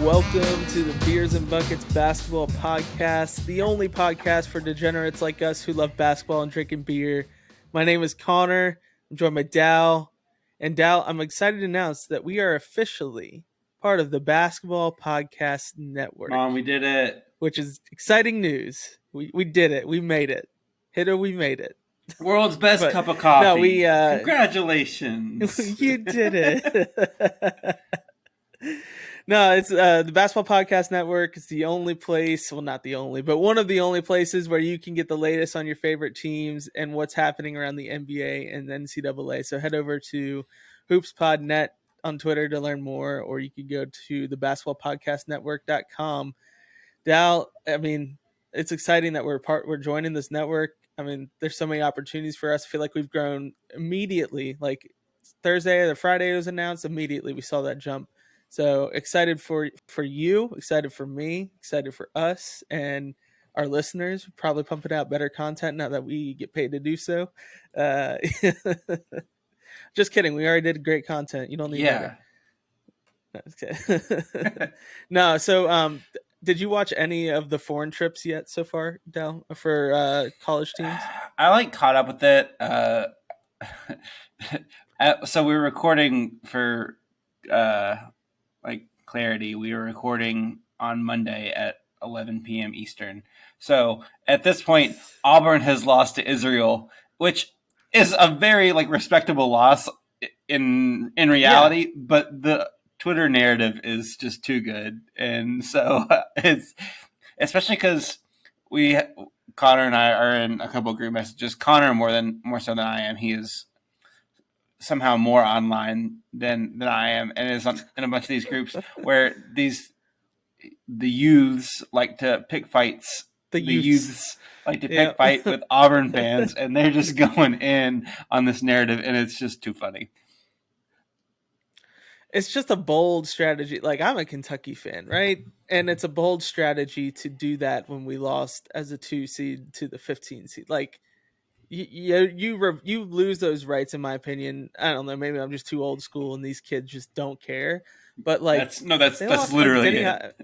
welcome to the Beers and Buckets Basketball Podcast, the only podcast for degenerates like us who love basketball and drinking beer. My name is Connor. I'm joined by Dowell. And Dowell, I'm excited to announce that we are officially part of the Basketball Podcast Network. Mom, we did it. Which is exciting news. We did it. We made it. Hitter, we made it. World's best cup of coffee. No, we congratulations. You did it. No, it's the Basketball Podcast Network. It's the only place, well, not the only, but one of the only places where you can get the latest on your favorite teams and what's happening around the NBA and the NCAA. So head over to hoopspod.net on Twitter to learn more, or you can go to the basketballpodcastnetwork.com. Dal, I mean, it's exciting that we're joining this network. I mean, there's so many opportunities for us. I feel like we've grown immediately. Like Thursday or Friday was announced, immediately we saw that jump. So excited for you, excited for me, excited for us and our listeners. Probably pumping out better content now that we get paid to do so. Just kidding. We already did great content. You don't need better. Okay. No. So, did you watch any of the foreign trips yet so far, Del, for college teams? I caught up with it. So we were recording for clarity. We were recording on Monday at 11 p.m. Eastern. So at this point, Auburn has lost to Israel, which is a very respectable loss in reality, but the Twitter narrative is just too good. And so it's especially because Connor and I are in a couple of group messages. Connor more so than I am. He is somehow more online than I am, and is in a bunch of these groups where the youths like to pick fights. The youths like to pick fight with Auburn fans, and they're just going in on this narrative, and it's just too funny. It's just a bold strategy. Like, I'm a Kentucky fan, right? And it's a bold strategy to do that when we lost as a 2 seed to the 15 seed. Like, you lose those rights, in my opinion. I don't know. Maybe I'm just too old school, and these kids just don't care. But that's literally it.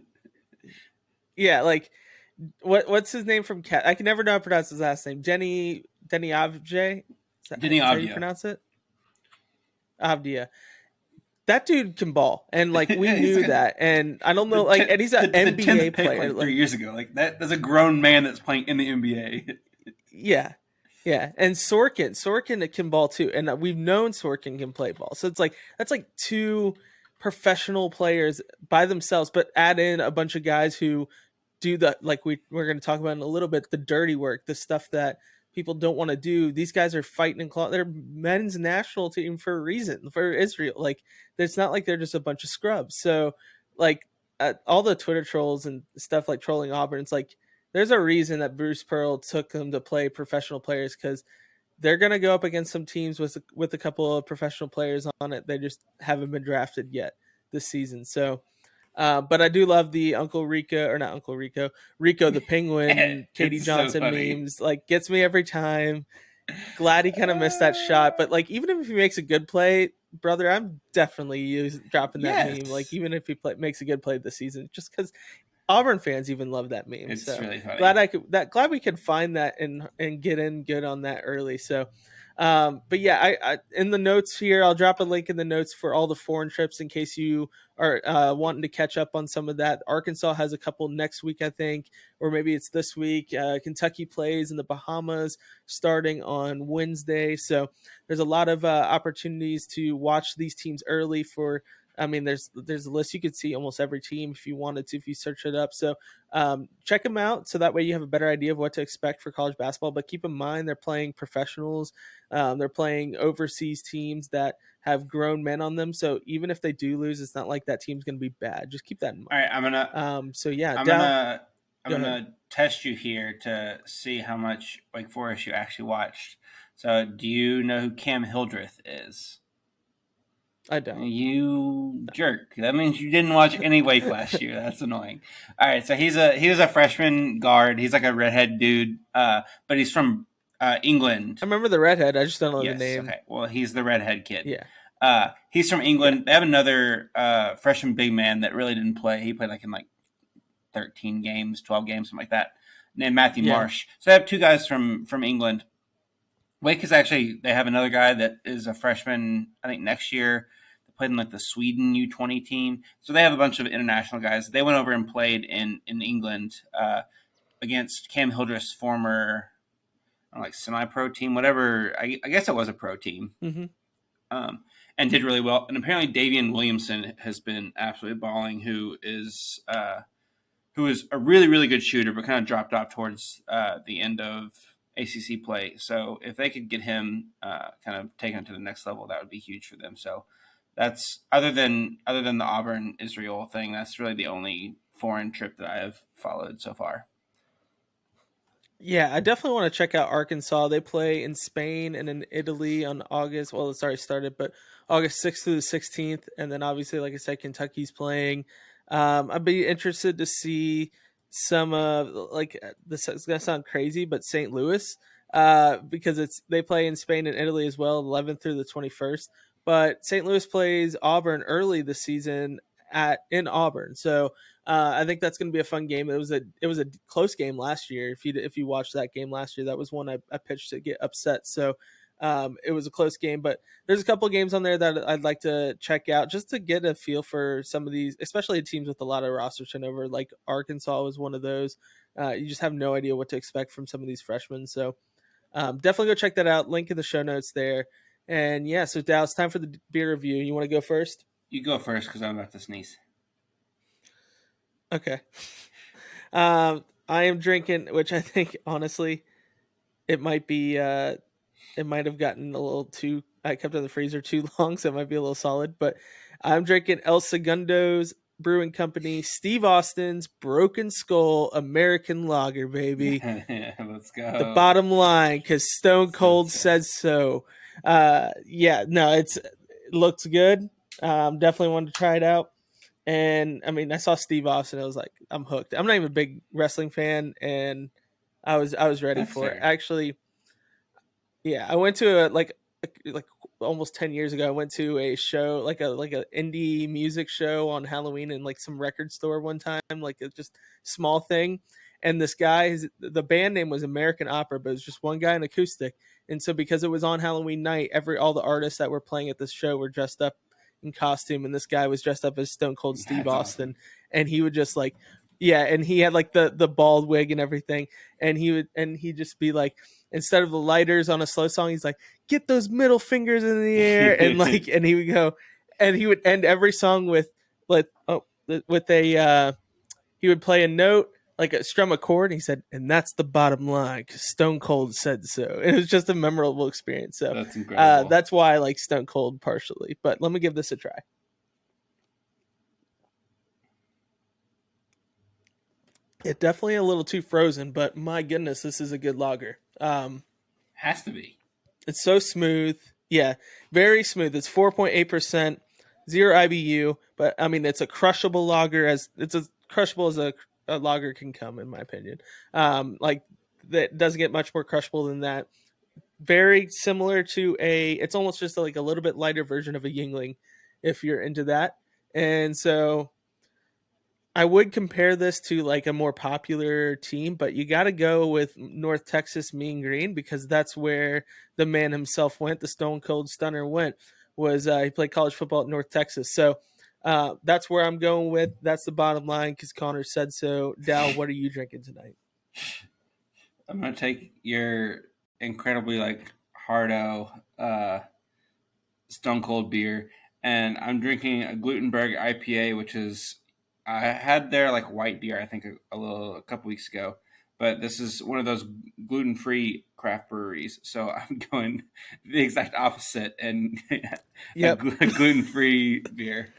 Yeah, like what's his name from Cat? I can never know how to pronounce his last name. Denny Avdija. Denny Avdija. How do you pronounce it? Avdija. That dude can ball, and we knew that. And I don't know, and he's an NBA player. 3 years ago, that's a grown man that's playing in the NBA. Yeah. Yeah, and Sorkin can ball too, and we've known Sorkin can play ball. So it's that's two professional players by themselves, but add in a bunch of guys who do the we're going to talk about in a little bit, the dirty work, the stuff that people don't want to do. These guys are fighting and clawing. They're men's national team for a reason, for Israel. It's not like they're just a bunch of scrubs. So all the Twitter trolls and stuff trolling Auburn, it's there's a reason that Bruce Pearl took them to play professional players, because they're going to go up against some teams with a couple of professional players on it. They just haven't been drafted yet this season. So, but I do love the Rico the Penguin, Katie Johnson so memes. Gets me every time. Glad he kind of missed that shot. But even if he makes a good play, brother, I'm definitely dropping that meme. Even if he makes a good play this season, just because Auburn fans even love that meme. It's so really funny. Glad we could find that and get in good on that early. So, but yeah, I in the notes here, I'll drop a link in the notes for all the foreign trips in case you are wanting to catch up on some of that. Arkansas has a couple next week, I think, or maybe it's this week. Kentucky plays in the Bahamas starting on Wednesday. So there's a lot of opportunities to watch these teams early for. I mean, there's a list. You could see almost every team if you wanted to, if you search it up. So check them out so that way you have a better idea of what to expect for college basketball. But keep in mind, they're playing professionals. They're playing overseas teams that have grown men on them. So even if they do lose, it's not like that team's going to be bad. Just keep that in mind. All right, I'm gonna test you here to see how much Wake Forest you actually watched. So do you know who Cam Hildreth is? I don't. You jerk. That means you didn't watch any Wake last year. That's annoying. All right, so he was a freshman guard. He's a redhead dude, but he's from England. I remember the redhead. I just don't know the name. Okay, well, he's the redhead kid. Yeah. He's from England. They have another freshman big man that really didn't play. He played like in 13 games, 12 games, something like that, named Matthew Marsh. So they have 2 guys from England. Wake is actually, they have another guy that is a freshman, I think next year. They played in like the Sweden U20 team. So they have a bunch of international guys. They went over and played in England against Cam Hildreth's former semi-pro team, whatever. I guess it was a pro team. Mm-hmm. And did really well. And apparently Davian Williamson has been absolutely balling, who is a really, really good shooter, but kind of dropped off towards the end of ACC play. So if they could get him kind of taken to the next level, that would be huge for them. So that's other than the Auburn Israel thing, that's really the only foreign trip that I have followed so far. Yeah, I definitely want to check out Arkansas. They play in Spain and in Italy on August. Well, it's already started, but August 6th through the 16th. And then obviously, like I said, Kentucky's playing. I'd be interested to see some this is going to sound crazy, but St. Louis, because they play in Spain and Italy as well, 11th through the 21st. But St. Louis plays Auburn early this season in Auburn. So I think that's going to be a fun game. It was a close game last year. If you watched that game last year, that was one I pitched to get upset. So it was a close game, but there's a couple of games on there that I'd like to check out just to get a feel for some of these, especially teams with a lot of roster turnover. Like Arkansas was one of those. You just have no idea what to expect from some of these freshmen. So definitely go check that out. Link in the show notes there. And yeah, so Dowell, it's time for the beer review. You want to go first? You go first because I'm about to sneeze. Okay. I am drinking, which I think honestly, it might be. It might have gotten a little too. I kept it in the freezer too long, so it might be a little solid. But I'm drinking El Segundo's Brewing Company, Steve Austin's Broken Skull American Lager, baby. Let's go. The bottom line, because Stone Cold says so. Yeah, no, it looks good. Definitely wanted to try it out. And I mean, I saw Steve Austin. I was like, I'm hooked. I'm not even a big wrestling fan, and I was ready That's for fair. it. Actually, yeah, I went to like almost 10 years ago. I went to a show, like a indie music show on Halloween in like some record store one time, like a just small thing. And this guy, the band name was American Opera, but it was just one guy in acoustic. And so because it was on Halloween night, all the artists that were playing at this show were dressed up in costume, and this guy was dressed up as Stone Cold Steve Austin. Awesome. And he would just like, yeah, and he had like the bald wig and everything, and he'd just be like, instead of the lighters on a slow song, he's like, get those middle fingers in the air, and like, and he would go, and he would end every song with he would play a note, like strum a chord, and he said, and that's the bottom line, because Stone Cold said so. It was just a memorable experience. So that's incredible. That's why I like Stone Cold partially. But let me give this a try. It's definitely a little too frozen, but my goodness, this is a good lager. Has to be. It's so smooth. Yeah, very smooth. It's 4.8%, 0 IBU, but I mean, it's a crushable lager, as crushable as a lager can come, in my opinion. Like, that doesn't get much more crushable than that. Very similar to it's almost just like a little bit lighter version of a Yingling, if you're into that. And so I would compare this to like a more popular team, but you got to go with North Texas Mean Green, because that's where the man himself went. The Stone Cold Stunner went. He played college football at North Texas. So that's where I'm going with. That's the bottom line, because Connor said so. Dowell, what are you drinking tonight? I'm going to take your incredibly like hardo Stone Cold beer, and I'm drinking a Glutenberg IPA, which is, I had their like white beer, I think a couple weeks ago, but this is one of those gluten-free craft breweries. So I'm going the exact opposite and a gluten-free beer.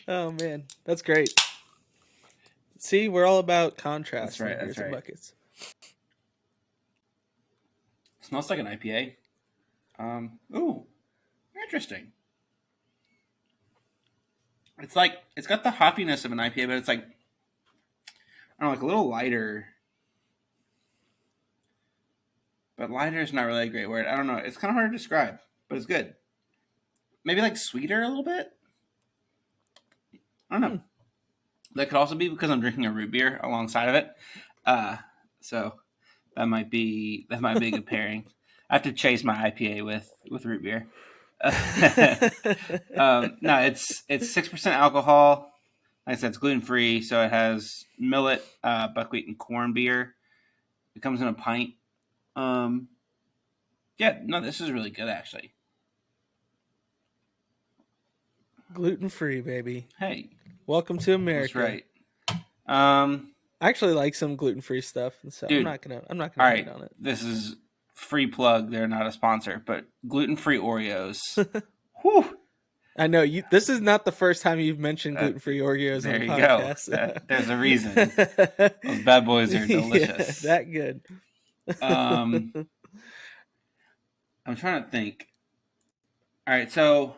Oh man, that's great. See, we're all about contrast. That's right. That's right. Buckets. It smells like an IPA. Ooh, interesting. It's like, it's got the hoppiness of an IPA, but it's like, I don't know, like a little lighter. But lighter is not really a great word. I don't know. It's kind of hard to describe. but it's good. Maybe like sweeter a little bit. I don't know. That could also be because I'm drinking a root beer alongside of it. So that might be a good pairing. I have to chase my IPA with root beer. No, it's 6% alcohol. Like I said, it's gluten free, so it has millet, buckwheat, and corn beer. It comes in a pint. Yeah, no, this is really good actually. Gluten free, baby. Hey, welcome to America. That's right. I actually like some gluten free stuff, so dude, I'm not gonna hate on it. This is free plug. They're not a sponsor, but gluten free Oreos. Whew. I know you. This is not the first time you've mentioned gluten free Oreos on the podcast. There you go. There's a reason. Those bad boys are delicious. Yeah, that good. I'm trying to think. All right, so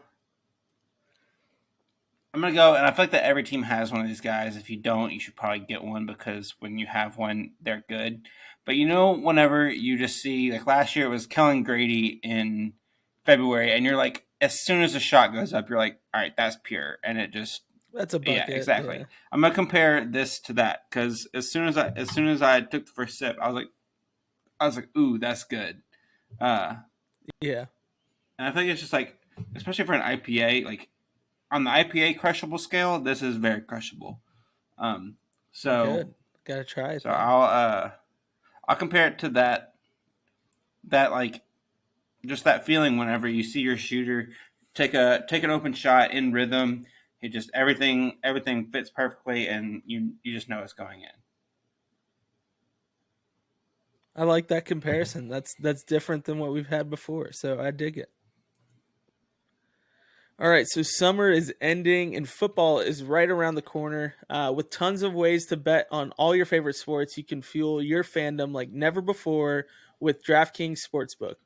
I'm going to go, and I feel like that every team has one of these guys. If you don't, you should probably get one because when you have one, they're good. But whenever you just see, like last year it was Kellen Grady in February, and you're like, as soon as the shot goes up, you're like, all right, that's pure. And it just... That's a bucket. Yeah, exactly. Yeah. I'm going to compare this to that because as soon as I took the first sip, I was like, ooh, that's good. Yeah. And I think it's just like, especially for an IPA, like on the IPA crushable scale, this is very crushable. So good. Gotta try it. So I'll compare it to that like just that feeling whenever you see your shooter take an open shot in rhythm. It just everything fits perfectly, and you just know it's going in. I like that comparison. That's different than what we've had before, so I dig it. All right, so summer is ending and football is right around the corner. With tons of ways to bet on all your favorite sports, you can fuel your fandom like never before with DraftKings Sportsbook.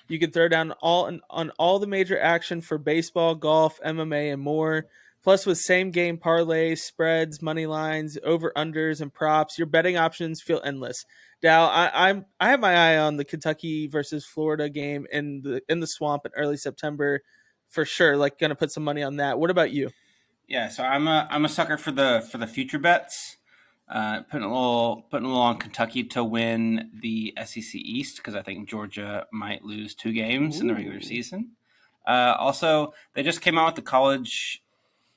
You can throw down on all the major action for baseball, golf, MMA, and more. Plus, with same-game parlays, spreads, money lines, over-unders, and props, your betting options feel endless. Dowell, I have my eye on the Kentucky versus Florida game in the Swamp in early September. For sure, like gonna put some money on that. What about you? Yeah, so I'm a sucker for the future bets. Putting a little on Kentucky to win the SEC East because I think Georgia might lose 2 games in the regular season. Also, they just came out with the college,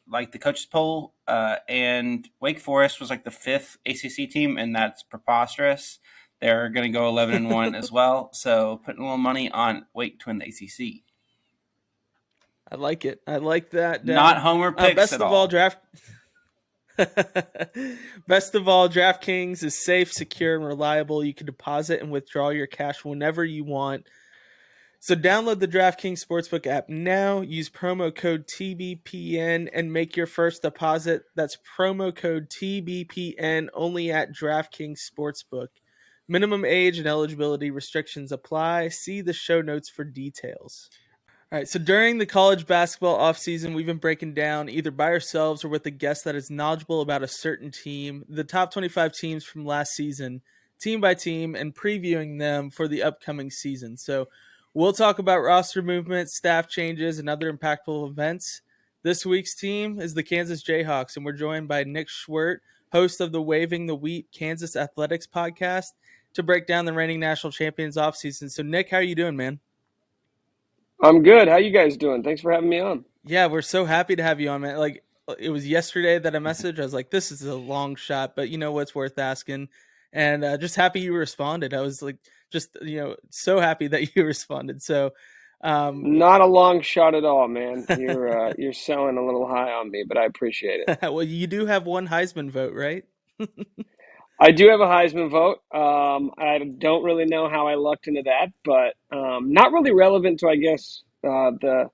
like the coaches poll, and Wake Forest was like the 5th ACC team, and that's preposterous. They're going to go 11-1 as well. So putting a little money on Wake to win the ACC. I like it. I like that. Not homer picks best at of all. Best of all, DraftKings is safe, secure, and reliable. You can deposit and withdraw your cash whenever you want. So download the DraftKings Sportsbook app now. Use promo code TBPN and make your first deposit. That's promo code TBPN only at DraftKings Sportsbook. Minimum age and eligibility restrictions apply. See the show notes for details. All right, so during the college basketball offseason, we've been breaking down either by ourselves or with a guest that is knowledgeable about a certain team, the top 25 teams from last season, team by team, and previewing them for the upcoming season. So we'll talk about roster movement, staff changes, and other impactful events. This week's team is the Kansas Jayhawks, and we're joined by Nick Schwerdt, host of the Waving the Wheat Kansas Athletics podcast, to break down the reigning national champions offseason. So, Nick, how are you doing, man? I'm good. How you guys doing? Thanks for having me on. Yeah, we're so happy to have you on, man. Like, it was yesterday that I messaged. I was like, this is a long shot, but you know what's worth asking. And just happy you responded. I was like, just, so happy that you responded. So, not a long shot at all, man. You're selling a little high on me, but I appreciate it. Well, you do have one Heisman vote, right? I do have a Heisman vote. I don't really know how I lucked into that, but not really relevant to, I guess, the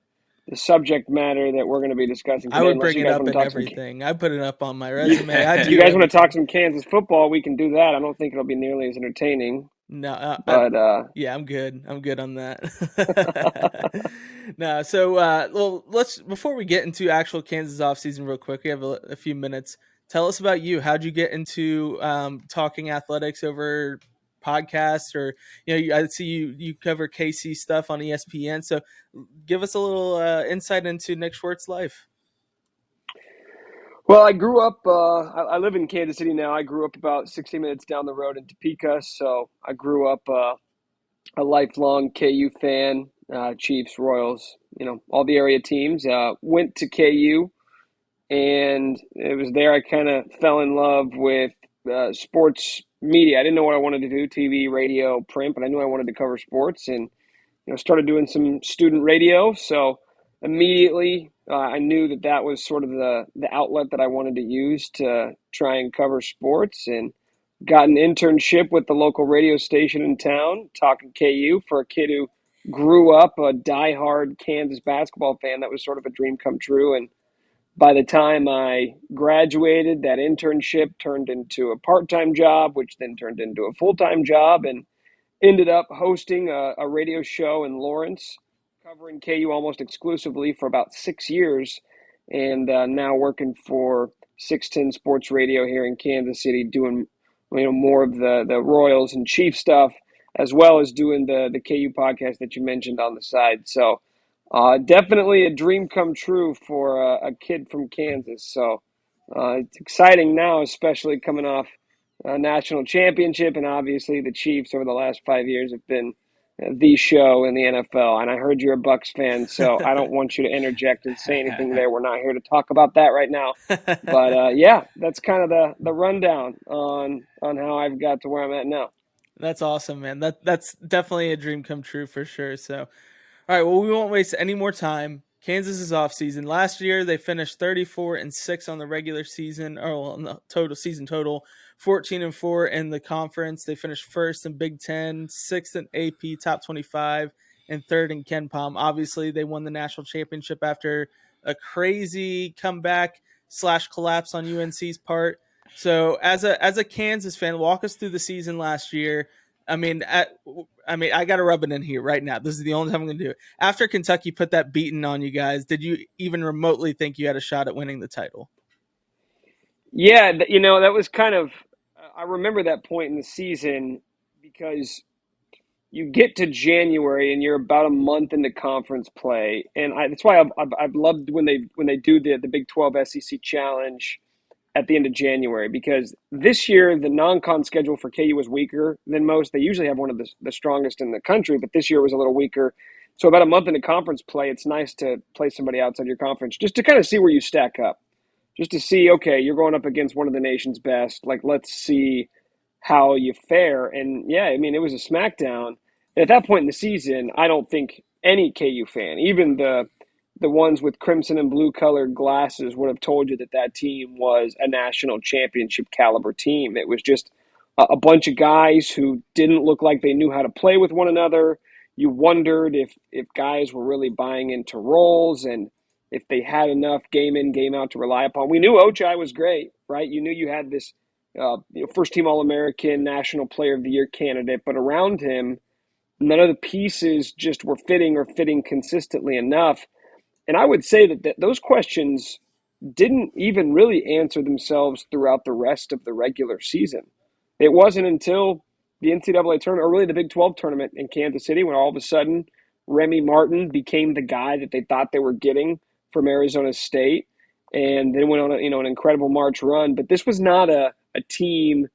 subject matter that we're going to be discussing today. I would bring it up in everything. I put it up on my resume. You guys want to talk some Kansas football? We can do that. I don't think it'll be nearly as entertaining. No, but yeah, I'm good. I'm good on that. No, so well, let's before we get into actual Kansas offseason real quick, we have a few minutes. Tell us about you. How'd you get into talking athletics over podcasts, or I see you cover KC stuff on ESPN. So give us a little insight into Nick Schwerdt's life. Well, I grew up. I live in Kansas City now. I grew up about 60 minutes down the road in Topeka, so I grew up a lifelong KU fan. Chiefs, Royals, all the area teams. Went to KU, and it was there I kind of fell in love with sports media. I didn't know what I wanted to do: TV, radio, print, but I knew I wanted to cover sports, and started doing some student radio. So immediately I knew that was sort of the outlet that I wanted to use to try and cover sports, and got an internship with the local radio station in town, talking KU, for a kid who grew up a diehard Kansas basketball fan. That was sort of a dream come true. And by the time I graduated, that internship turned into a part-time job, which then turned into a full-time job, and ended up hosting a radio show in Lawrence, covering KU almost exclusively for about 6 years, and now working for 610 Sports Radio here in Kansas City, doing more of the Royals and Chiefs stuff, as well as doing the KU podcast that you mentioned on the side. So definitely a dream come true for a kid from Kansas. So it's exciting now, especially coming off a national championship, and obviously the Chiefs over the last 5 years have been the show in the NFL. And I heard you're a Bucs fan, so I don't want you to interject and say anything there. We're not here to talk about that right now. But yeah, that's kind of the rundown on how I've got to where I'm at now. That's awesome, man. That's definitely a dream come true for sure. So, all right, well, we won't waste any more time. Kansas is off season. Last year they finished 34-6 on the regular season, or on the total season total, 14-4 in the conference. They finished first in Big Ten, sixth in AP Top 25, and third in Ken Palm. Obviously, they won the national championship after a crazy comeback / collapse on UNC's part. So, as a Kansas fan, walk us through the season last year. I mean, I got to rub it in here right now. This is the only time I'm going to do it. After Kentucky put that beating on you guys, did you even remotely think you had a shot at winning the title? Yeah, that was kind of – I remember that point in the season, because you get to January and you're about a month into conference play, and that's why I've loved when they do the Big 12 SEC Challenge at the end of January, because this year the non-con schedule for KU was weaker than most. They usually have one of the strongest in the country, but this year was a little weaker. So about a month into conference play, it's nice to play somebody outside your conference just to kind of see where you stack up, just to see, okay, you're going up against one of the nation's best. Like, let's see how you fare. And yeah, I mean, it was a smackdown. And at that point in the season, I don't think any KU fan, even the ones with crimson and blue colored glasses, would have told you that team was a national championship caliber team. It was just a bunch of guys who didn't look like they knew how to play with one another. You wondered if guys were really buying into roles and if they had enough game in, game out to rely upon. We knew Ochai was great, right? You knew you had this first-team All-American, National Player of the Year candidate, but around him, none of the pieces just were fitting consistently enough. And I would say that those questions didn't even really answer themselves throughout the rest of the regular season. It wasn't until the NCAA tournament, or really the Big 12 tournament in Kansas City, when all of a sudden Remy Martin became the guy that they thought they were getting from Arizona State, and then went on an incredible March run. But this was not a team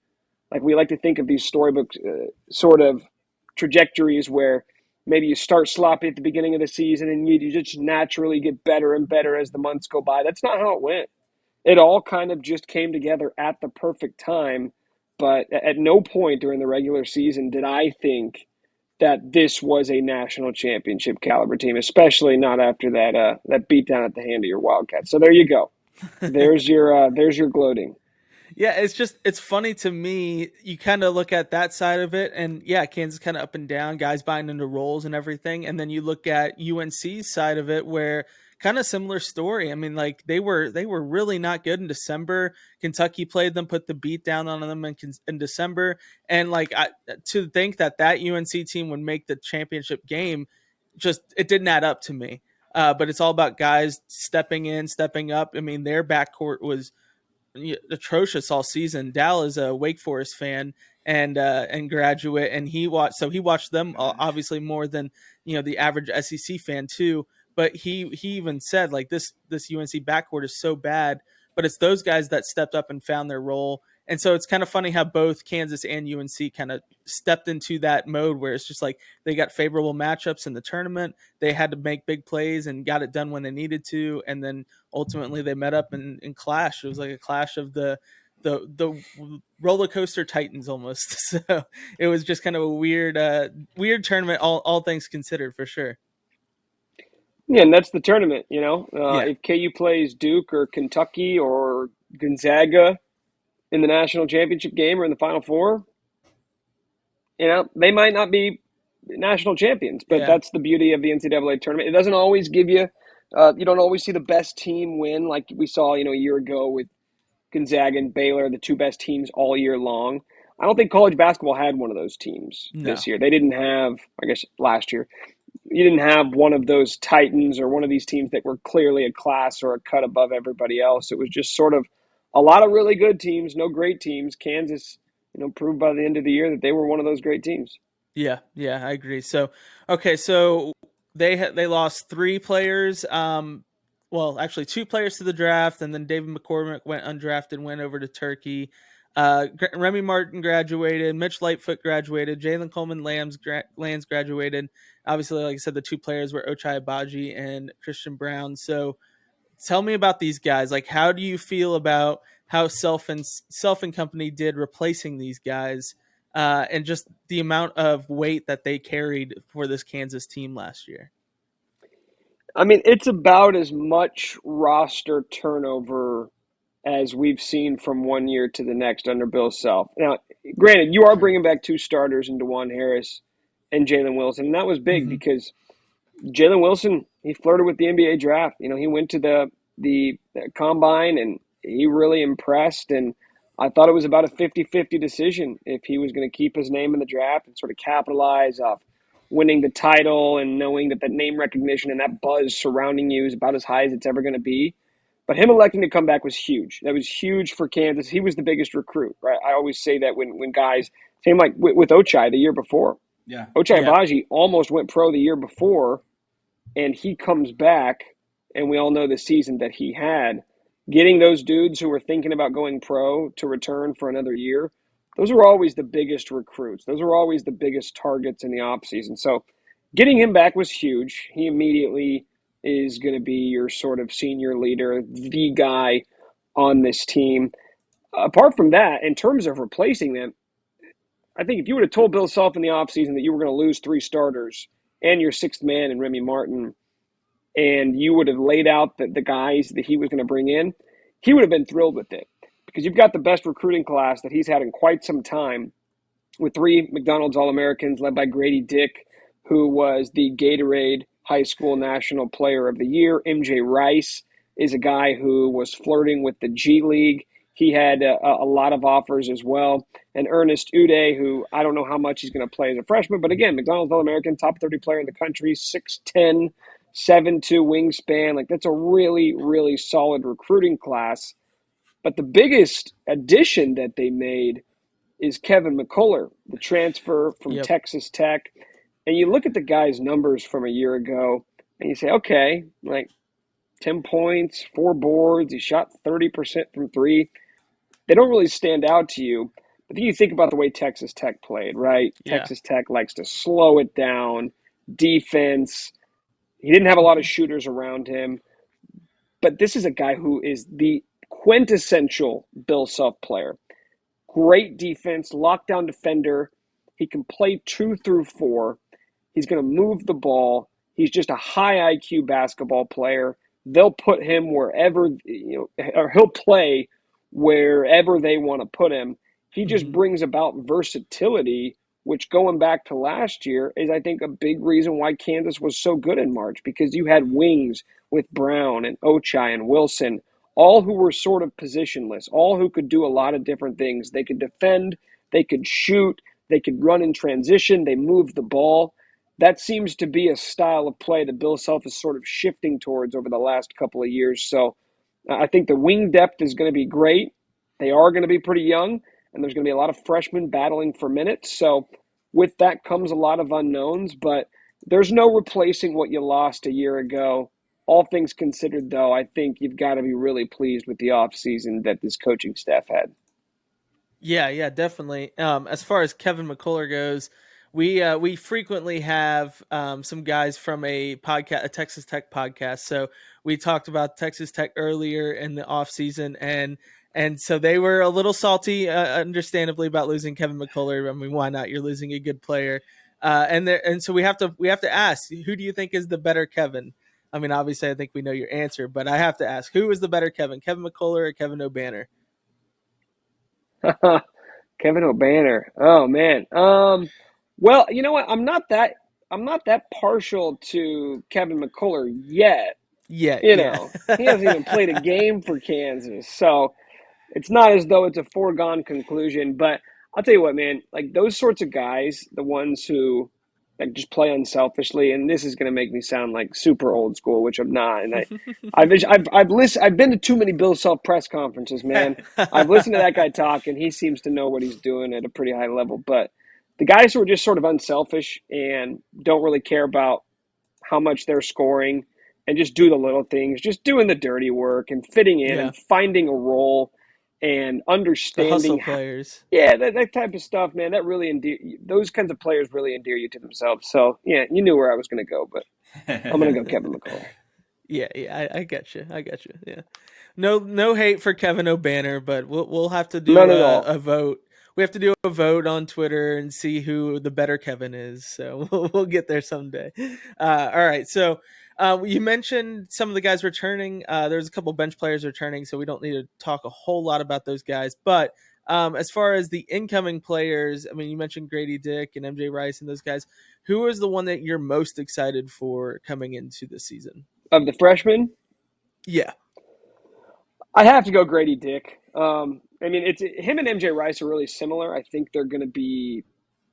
like we like to think of these storybook sort of trajectories where maybe you start sloppy at the beginning of the season and you just naturally get better and better as the months go by. That's not how it went. It all kind of just came together at the perfect time. But at no point during the regular season did I think that this was a national championship caliber team, especially not after that beatdown at the hand of your Wildcats. So there you go. There's your gloating. Yeah, it's funny to me. You kind of look at that side of it, and yeah, Kansas kind of up and down, guys buying into roles and everything. And then you look at UNC's side of it, where kind of similar story. I mean, like they were really not good in December. Kentucky played them, put the beat down on them in December, and like to think that UNC team would make the championship game, just it didn't add up to me. But it's all about guys stepping in, stepping up. I mean, their backcourt was atrocious all season. Dowell is a Wake Forest fan and graduate, and he watched them obviously more than the average SEC fan too. But he even said like this UNC backcourt is so bad, but it's those guys that stepped up and found their role. And so it's kind of funny how both Kansas and UNC kind of stepped into that mode where it's just like they got favorable matchups in the tournament. They had to make big plays and got it done when they needed to. And then ultimately they met up and clashed. It was like a clash of the roller coaster titans almost. So it was just kind of a weird tournament, all things considered, for sure. Yeah, and that's the tournament, Yeah. If KU plays Duke or Kentucky or Gonzaga in the national championship game or in the Final Four, they might not be national champions, but that's the beauty of the NCAA tournament. It doesn't always give you you don't always see the best team win, like we saw, a year ago with Gonzaga and Baylor, the two best teams all year long. I don't think college basketball had one of those teams this year. They didn't have, I guess last year, you didn't have one of those titans or one of these teams that were clearly a class or a cut above everybody else. It was just sort of a lot of really good teams, no great teams. Kansas, proved by the end of the year that they were one of those great teams. Yeah, I agree. So, okay, so they lost 3 players. Well, actually 2 players to the draft, and then David McCormick went undrafted, went over to Turkey. Remy Martin graduated. Mitch Lightfoot graduated. Jalen Coleman Lands graduated. Obviously, like I said, the 2 players were Ochai Agbaji and Christian Brown. So tell me about these guys. Like, how do you feel about how Self and Company did replacing these guys, and just the amount of weight that they carried for this Kansas team last year? I mean, it's about as much roster turnover as we've seen from one year to the next under Bill Self. Now, granted, you are bringing back 2 starters in DeJuan Harris and Jalen Wilson, and that was big because Jalen Wilson, he flirted with the NBA draft. He went to the combine and he really impressed, and I thought it was about a 50-50 decision if he was going to keep his name in the draft and sort of capitalize off winning the title and knowing that name recognition and that buzz surrounding you is about as high as it's ever going to be. But him electing to come back was huge. That was huge for Kansas. He was the biggest recruit, right? I always say that when guys, same like with Ochai the year before. Yeah. Ochai Agbaji almost went pro the year before, and he comes back, and we all know the season that he had. Getting those dudes who were thinking about going pro to return for another year, those were always the biggest recruits. Those were always the biggest targets in the offseason. So getting him back was huge. He immediately is going to be your sort of senior leader, the guy on this team. Apart from that, in terms of replacing them, I think if you would have told Bill Self in the offseason that you were going to lose 3 starters and your 6th man in Remy Martin, and you would have laid out the guys that he was going to bring in, he would have been thrilled with it. Because you've got the best recruiting class that he's had in quite some time, with 3 McDonald's All-Americans led by Grady Dick, who was the Gatorade High School National Player of the Year. MJ Rice is a guy who was flirting with the G League. He had a lot of offers as well. And Ernest Uday, who I don't know how much he's going to play as a freshman, but again, McDonald's All-American, top 30 player in the country, 6'10", 7'2" wingspan. Like, that's a really, really solid recruiting class. But the biggest addition that they made is Kevin Mccullar, the transfer from Texas Tech. And you look at the guy's numbers from a year ago, and you say, okay, like 10 points, 4 boards, he shot 30% from 3. They don't really stand out to you. But then you think about the way Texas Tech played, right? Yeah. Texas Tech likes to slow it down, defense. He didn't have a lot of shooters around him. But this is a guy who is the quintessential Bill Self player. Great defense, lockdown defender. He can play 2 through 4. He's going to move the ball. He's just a high IQ basketball player. They'll put him wherever, or he'll play wherever they want to put him. He just brings about versatility, which going back to last year is, I think, a big reason why Kansas was so good in March, because you had wings with Brown and Ochai and Wilson, all who were sort of positionless, all who could do a lot of different things. They could defend, they could shoot, they could run in transition, they moved the ball. That seems to be a style of play that Bill Self is sort of shifting towards over the last couple of years. So I think the wing depth is going to be great. they are going to be pretty young, and there's going to be a lot of freshmen battling for minutes. So with that comes a lot of unknowns, but there's no replacing what you lost a year ago. All things considered, though, I think you've got to be really pleased with the offseason that this coaching staff had. Yeah, definitely. As far as Kevin Mccullar goes, we frequently have some guys from a podcast, a Texas Tech podcast. So we talked about Texas Tech earlier in the off season, and so they were a little salty, understandably, about losing Kevin Mccullar. I mean, why not? You're losing a good player, and so we have to ask, who do you think is the better Kevin? I mean, obviously, I think we know your answer, but I have to ask, who is the better Kevin Mccullar or Kevin O'Banner? Kevin O'Banner. Oh man. Well, you know what? I'm not that partial to Kevin McCullough yet. Yeah, You yeah. know, he hasn't even played a game for Kansas, so it's not as though it's a foregone conclusion. But I'll tell you what, man. Like those sorts of guys, the ones who like just play unselfishly, and this is going to make me sound like super old school, which I'm not. And I've been to too many Bill Self press conferences, man. I've listened to that guy talk, and he seems to know what he's doing at a pretty high level. But the guys who are just sort of unselfish and don't really care about how much they're scoring and just do the little things, just doing the dirty work and fitting in Yeah. and finding a role and The understanding hustle players. yeah, that type of stuff, man, that really those kinds of players really endear you to themselves. So, yeah, you knew where I was going to go, but I'm going to go Kevin McCullough. Yeah, I get you. Yeah. No hate for Kevin O'Banner, but we'll have to do None at all. a vote. We have to do a vote on Twitter and see who the better Kevin is. So we'll get there someday. All right. So you mentioned some of the guys returning. There's a couple bench players returning, so we don't need to talk a whole lot about those guys. But as far as the incoming players, I mean, you mentioned Grady Dick and MJ Rice and those guys. Who is the one that you're most excited for coming into the season? Of the freshmen, Yeah. I have to go Grady Dick. I mean, it's him and MJ Rice are really similar. I think they're going to be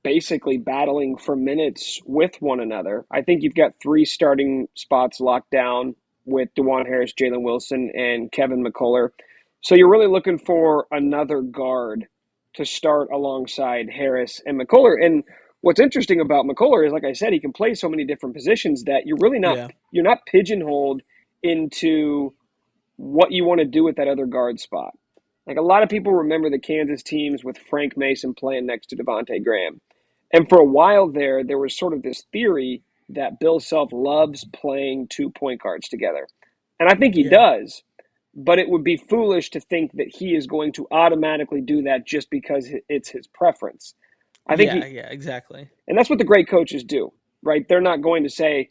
basically battling for minutes with one another. I think you've got 3 starting spots locked down with DeJuan Harris, Jalen Wilson, and Kevin McCullough. So you're really looking for another guard to start alongside Harris and McCullough. And what's interesting about McCullough is, like I said, he can play so many different positions that you're really not Yeah. you're not pigeonholed into what you want to do with that other guard spot. Like a lot of people remember the Kansas teams with Frank Mason playing next to Devontae Graham. And for a while there was sort of this theory that Bill Self loves playing 2 point guards together. And I think he Yeah. does, but it would be foolish to think that he is going to automatically do that just because it's his preference. I think Yeah, exactly. and that's what the great coaches do, right? They're not going to say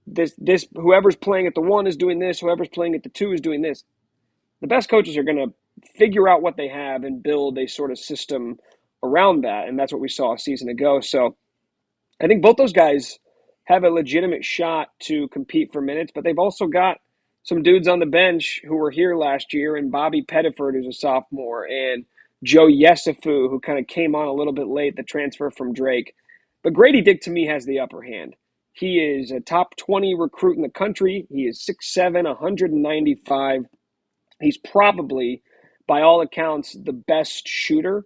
this whoever's playing at the 1 is doing this, whoever's playing at the 2 is doing this. The best coaches are going to figure out what they have and build a sort of system around that. And that's what we saw a season ago. So I think both those guys have a legitimate shot to compete for minutes, but they've also got some dudes on the bench who were here last year, and Bobby Pettiford, who's a sophomore, and Joe Yesufu, who kind of came on a little bit late, the transfer from Drake. But Grady Dick, to me, has the upper hand. He is a top 20 recruit in the country. He is 6'7", 195. He's probably, by all accounts, the best shooter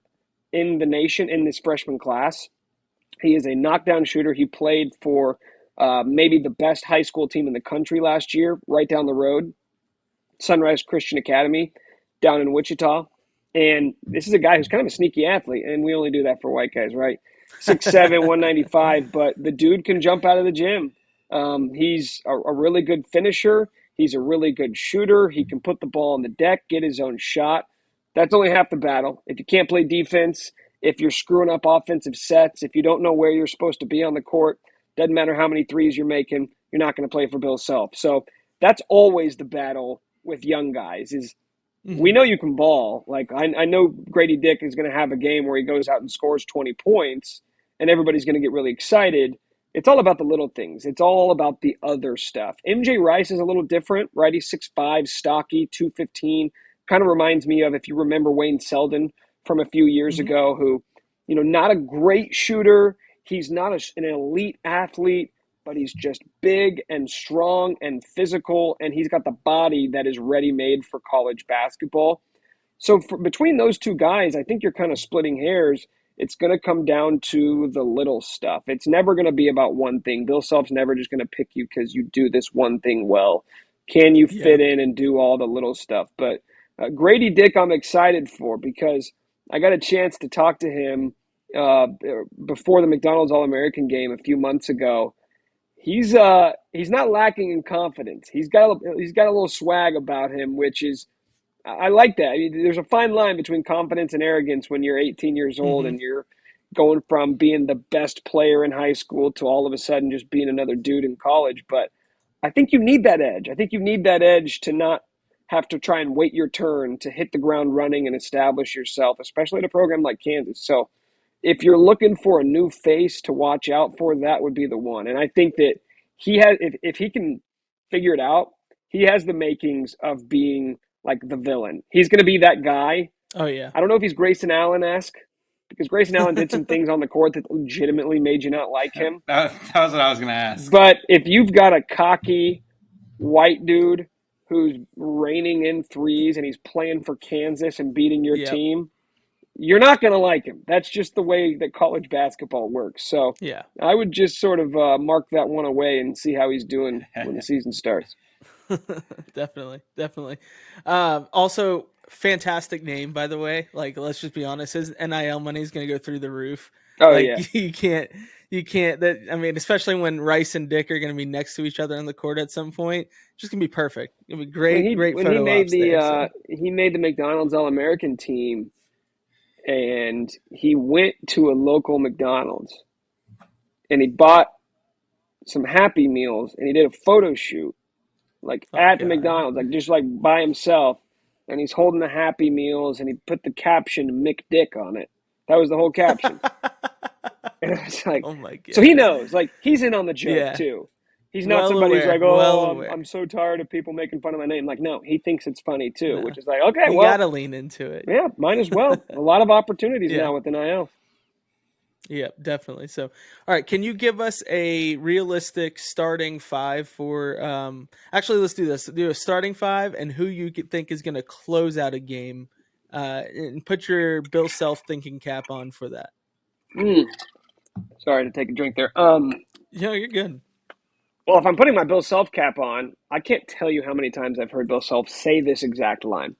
in the nation in this freshman class. He is a knockdown shooter. He played for maybe the best high school team in the country last year, right down the road, Sunrise Christian Academy down in Wichita. And this is a guy who's kind of a sneaky athlete, and we only do that for white guys, right? 6'7", 195, but the dude can jump out of the gym. He's a really good finisher. He's a really good shooter. He can put the ball on the deck, get his own shot. That's only half the battle. If you can't play defense, if you're screwing up offensive sets, if you don't know where you're supposed to be on the court, doesn't matter how many threes you're making, you're not going to play for Bill Self. So that's always the battle with young guys is we know you can ball. Like I know Grady Dick is going to have a game where he goes out and scores 20 points and everybody's going to get really excited. It's all about the little things. It's all about the other stuff. MJ Rice is a little different, right? He's 6'5", stocky, 215. Kind of reminds me of, if you remember, Wayne Selden from a few years ago, who, not a great shooter. He's not an elite athlete, but he's just big and strong and physical, and he's got the body that is ready-made for college basketball. So between those two guys, I think you're kind of splitting hairs. It's going to come down to the little stuff. It's never going to be about one thing. Bill Self's never just going to pick you because you do this one thing well. Can you Yeah. fit in and do all the little stuff? But Grady Dick, I'm excited for because I got a chance to talk to him before the McDonald's All-American game a few months ago. He's not lacking in confidence. He's got a little swag about him, which is I like that. I mean, there's a fine line between confidence and arrogance when you're 18 years old and you're going from being the best player in high school to all of a sudden just being another dude in college. But I think you need that edge. I think you need that edge to not have to try and wait your turn to hit the ground running and establish yourself, especially at a program like Kansas. So if you're looking for a new face to watch out for, that would be the one. And I think that he has, if he can figure it out, he has the makings of being like the villain. He's going to be that guy. Oh yeah. I don't know if he's Grayson Allen-esque because Grayson Allen did some things on the court that legitimately made you not like him. That was what I was going to ask. But if you've got a cocky white dude who's reining in threes and he's playing for Kansas and beating your team, you're not going to like him. That's just the way that college basketball works. So Yeah. I would just sort of mark that one away and see how he's doing when the season starts. Definitely. Also, fantastic name, by the way. Like, let's just be honest, his NIL money is going to go through the roof. Oh, like, yeah. You can't. That, I mean, especially when Rice and Dick are going to be next to each other on the court at some point, it's just going to be perfect. It'll be great. When photo ops there. He made the McDonald's All-American team, and he went to a local McDonald's, and he bought some Happy Meals, and he did a photo shoot, at the McDonald's, just by himself, and he's holding the Happy Meals, and he put the caption "Mick Dick" on it. That was the whole caption. And it's like, oh my God. So he knows, he's in on the joke too. He's not somebody who's like, I'm so tired of people making fun of my name. Like, no, he thinks it's funny too, which is like, okay, you got to lean into it. Yeah, might as well. A lot of opportunities now with NIL. Yeah, definitely. So, all right, can you give us a realistic starting five for actually, let's do this. Do a starting five and who you think is going to close out a game and put your Bill Self thinking cap on for that. Sorry to take a drink there. Yeah, you're good. Well, if I'm putting my Bill Self cap on, I can't tell you how many times I've heard Bill Self say this exact line.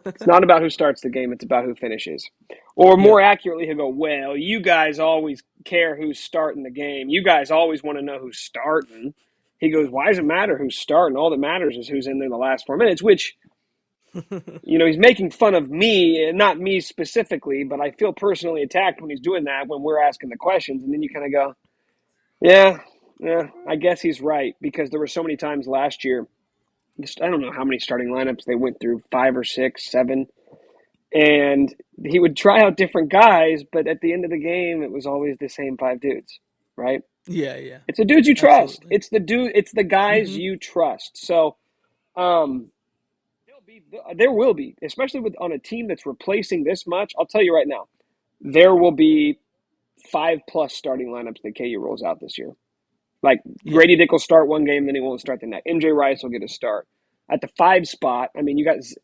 It's not about who starts the game, it's about who finishes. Or more accurately, he'll go, well, you guys always care who's starting the game. You guys always want to know who's starting. He goes, why does it matter who's starting? All that matters is who's in there the last 4 minutes, which, he's making fun of me, and not me specifically, but I feel personally attacked when he's doing that when we're asking the questions. And then you kind of go, yeah, I guess he's right, because there were so many times last year, I don't know how many starting lineups they went through, 5 or 6, 7, and he would try out different guys, but at the end of the game, it was always the same 5 dudes, right? Yeah. It's the dudes you trust. Absolutely. It's the guys you trust. So, there will be, especially on a team that's replacing this much. I'll tell you right now, there will be 5+ starting lineups that KU rolls out this year. Grady Dick will start one game, then he won't start the next. MJ Rice will get a start. At the 5 spot, I mean, you guys,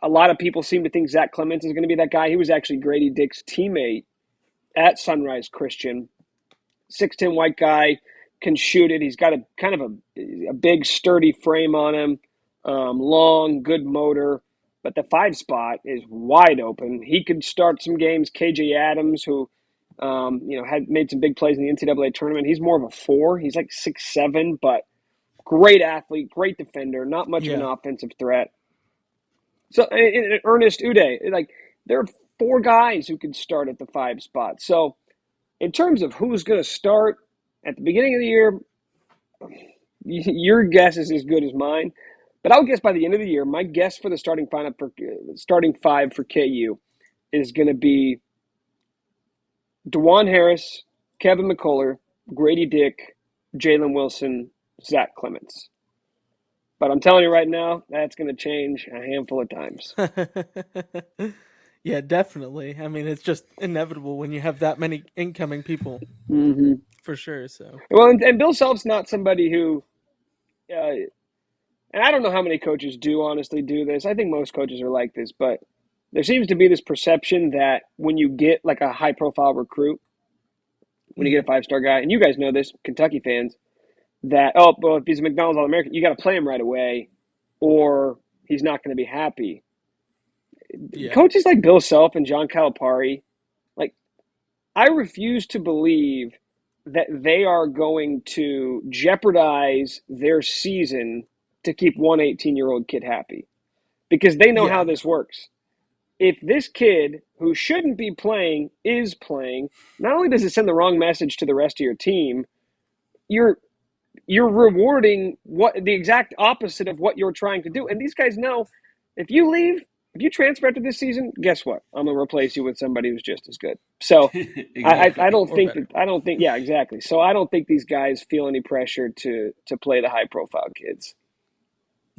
a lot of people seem to think Zach Clements is going to be that guy. He was actually Grady Dick's teammate at Sunrise Christian. 6'10" white guy, can shoot it. He's got a kind of a big, sturdy frame on him, long, good motor. But the 5 spot is wide open. He could start some games. KJ Adams, who had made some big plays in the NCAA tournament. He's more of a 4. He's like 6'7", but great athlete, great defender, not much of an offensive threat. So Ernest Uday, there are 4 guys who could start at the 5 spot. So in terms of who's going to start at the beginning of the year, your guess is as good as mine. But I'll guess by the end of the year, my guess for the starting 5 for KU is going to be DeJuan Harris, Kevin McCullar, Grady Dick, Jalen Wilson, Zach Clements. But I'm telling you right now, that's going to change a handful of times. Yeah, definitely. I mean, it's just inevitable when you have that many incoming people. For sure. So well, and Bill Self's not somebody who, and and I don't know how many coaches do honestly do this. I think most coaches are like this, but there seems to be this perception that when you get like a high-profile recruit, when you get a five-star guy, and you guys know this, Kentucky fans, that, oh, well, if he's a McDonald's All-American, you got to play him right away or he's not going to be happy. Yeah. Coaches like Bill Self and John Calipari, like, I refuse to believe that they are going to jeopardize their season to keep one 18-year-old kid happy because they know how this works. If this kid who shouldn't be playing is playing, not only does it send the wrong message to the rest of your team, you're rewarding what the exact opposite of what you're trying to do. And these guys know if you leave, if you transfer after this season, guess what? I'm going to replace you with somebody who's just as good. So Exactly. I don't think yeah, exactly. So I don't think these guys feel any pressure to play the high profile kids.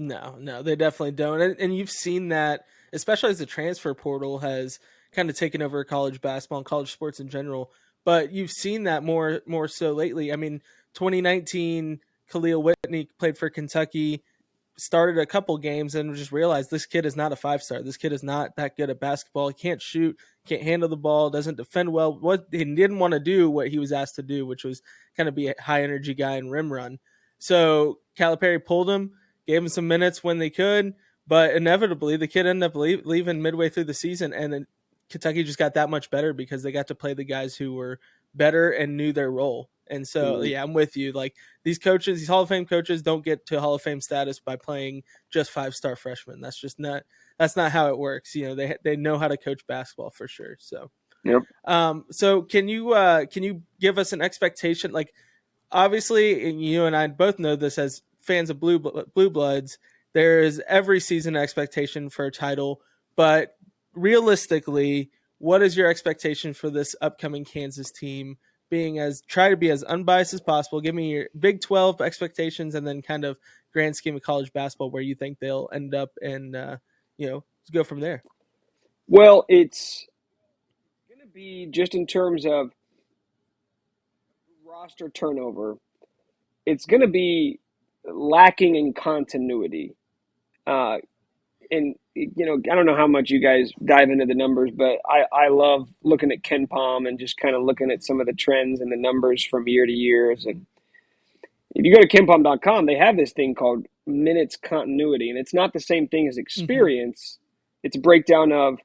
No, they definitely don't. And you've seen that, especially as the transfer portal has kind of taken over college basketball and college sports in general. But you've seen that more so lately. I mean, 2019, Khalil Whitney played for Kentucky, started a couple games, and just realized this kid is not a 5-star. This kid is not that good at basketball. He can't shoot, can't handle the ball, doesn't defend well. What he didn't want to do what he was asked to do, which was kind of be a high energy guy and rim run. So Calipari pulled him, gave him some minutes when they could, but inevitably the kid ended up leaving midway through the season, and then Kentucky just got that much better because they got to play the guys who were better and knew their role. And so, yeah, I'm with you. Like these coaches, these Hall of Fame coaches don't get to Hall of Fame status by playing just 5-star freshmen. That's not how it works. You know, they know how to coach basketball for sure. So, yep. So can you give us an expectation? Like, obviously, and you and I both know this as fans of Blue Bloods, there is every season expectation for a title, but realistically, what is your expectation for this upcoming Kansas team? Try to be as unbiased as possible. Give me your Big 12 expectations, and then kind of grand scheme of college basketball where you think they'll end up, and go from there. Well, it's going to be just in terms of roster turnover. It's going to be lacking in continuity. And I don't know how much you guys dive into the numbers, but I love looking at KenPom and just kind of looking at some of the trends and the numbers from year to year. And if you go to KenPom.com, they have this thing called minutes continuity, and it's not the same thing as experience. It's a breakdown of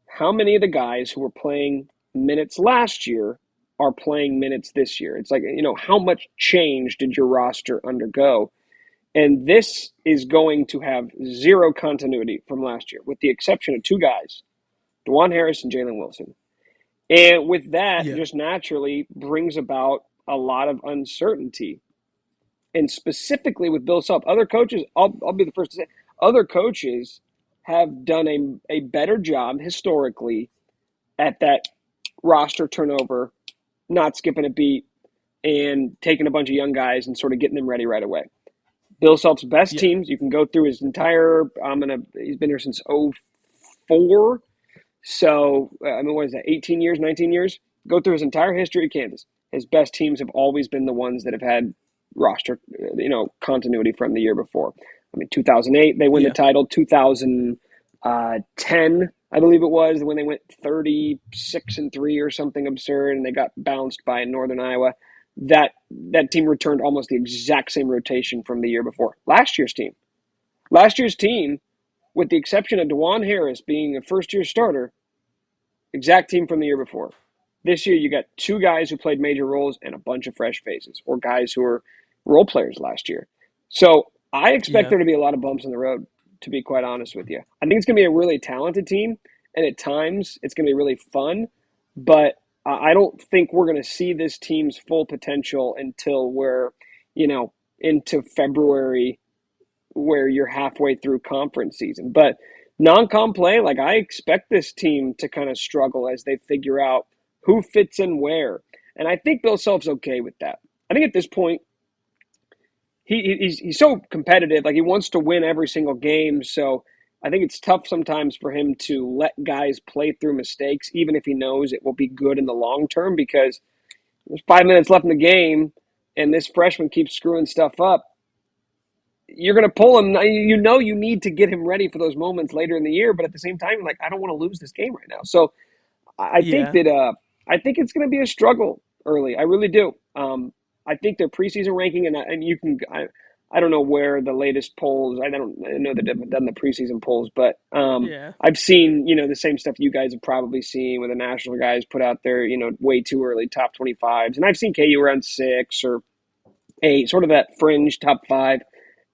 how many of the guys who were playing minutes last year are playing minutes this year. It's like, how much change did your roster undergo? And this is going to have zero continuity from last year, with the exception of two guys, DeJuan Harris and Jalen Wilson. And with that, just naturally brings about a lot of uncertainty. And specifically with Bill Self, other coaches, I'll be the first to say, other coaches have done a better job historically at that roster turnover, not skipping a beat, and taking a bunch of young guys and sort of getting them ready right away. Bill Self's best teams, you can go through his entire, he's been here since 2004. So, what is that, 18 years, 19 years? Go through his entire history at Kansas. His best teams have always been the ones that have had roster, continuity from the year before. 2008, they win the title. 2010, I believe it was, when they went 36-3 or something absurd, and they got bounced by Northern Iowa. That team returned almost the exact same rotation from the year before. Last year's team, with the exception of DeJuan Harris being a first-year starter, exact team from the year before. This year, you got two guys who played major roles and a bunch of fresh faces, or guys who were role players last year. So I expect there to be a lot of bumps in the road, to be quite honest with you. I think it's going to be a really talented team, and at times it's going to be really fun, but I don't think we're going to see this team's full potential until we're, into February, where you're halfway through conference season. But non-con play, I expect this team to kind of struggle as they figure out who fits in where. And I think Bill Self's okay with that. I think at this point, he's so competitive. He wants to win every single game. So I think it's tough sometimes for him to let guys play through mistakes, even if he knows it will be good in the long term, because there's 5 minutes left in the game and this freshman keeps screwing stuff up. you're going to pull him. You know you need to get him ready for those moments later in the year, but at the same time, like, I don't want to lose this game right now. So I think Yeah. that I think it's going to be a struggle early. I really do. I think their preseason ranking, and you can I don't know where the latest polls. I know that they haven't done the preseason polls, but Yeah. I've seen the same stuff you guys have probably seen where the national guys put out their way too early top 25s, and I've seen KU around 6 or 8, sort of that fringe top 5,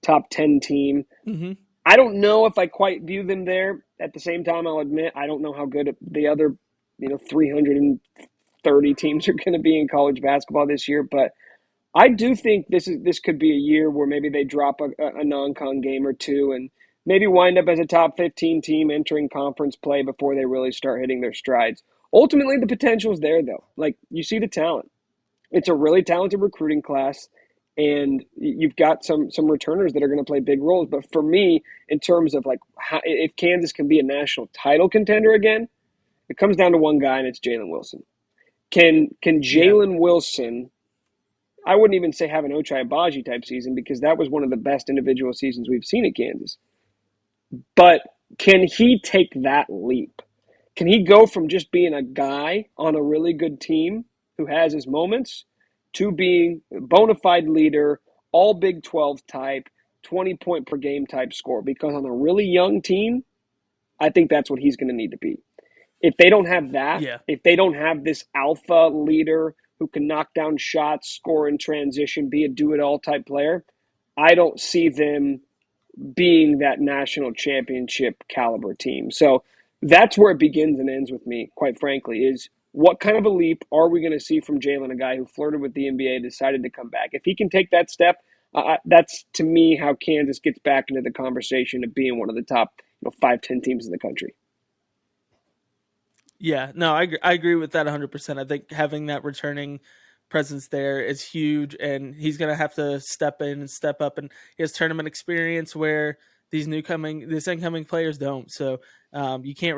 top 10 team. Mm-hmm. I don't know if I quite view them there. At the same time, I'll admit I don't know how good the other 330 teams are going to be in college basketball this year, but I do think this could be a year where maybe they drop a non-con game or two and maybe wind up as a top 15 team entering conference play before they really start hitting their strides. Ultimately, the potential is there, though. Like, you see the talent. It's a really talented recruiting class, and you've got some returners that are going to play big roles. But for me, in terms of like if Kansas can be a national title contender again, it comes down to one guy, and it's Jalen Wilson. Can Yeah. Jalen Wilson? I wouldn't even say have an Ochai Agbaji type season because that was one of the best individual seasons we've seen at Kansas. But can he take that leap? Can he go from just being a guy on a really good team who has his moments to being a bona fide leader, all Big 12 type, 20 point per game type score? Because on a really young team, I think that's what he's going to need to be. If they don't have that, Yeah. if they don't have this alpha leader who can knock down shots, score in transition, be a do it all type player, I don't see them being that national championship caliber team. So that's where it begins and ends with me, quite frankly, is what kind of a leap are we going to see from Jalen, a guy who flirted with the NBA, decided to come back? If he can take that step, that's to me how Kansas gets back into the conversation of being one of the top 5-10 teams in the country. Yeah, no, I agree with that 100%. I think having that returning presence there is huge, and he's going to have to step in and step up. And he has tournament experience where these incoming players don't. So you can't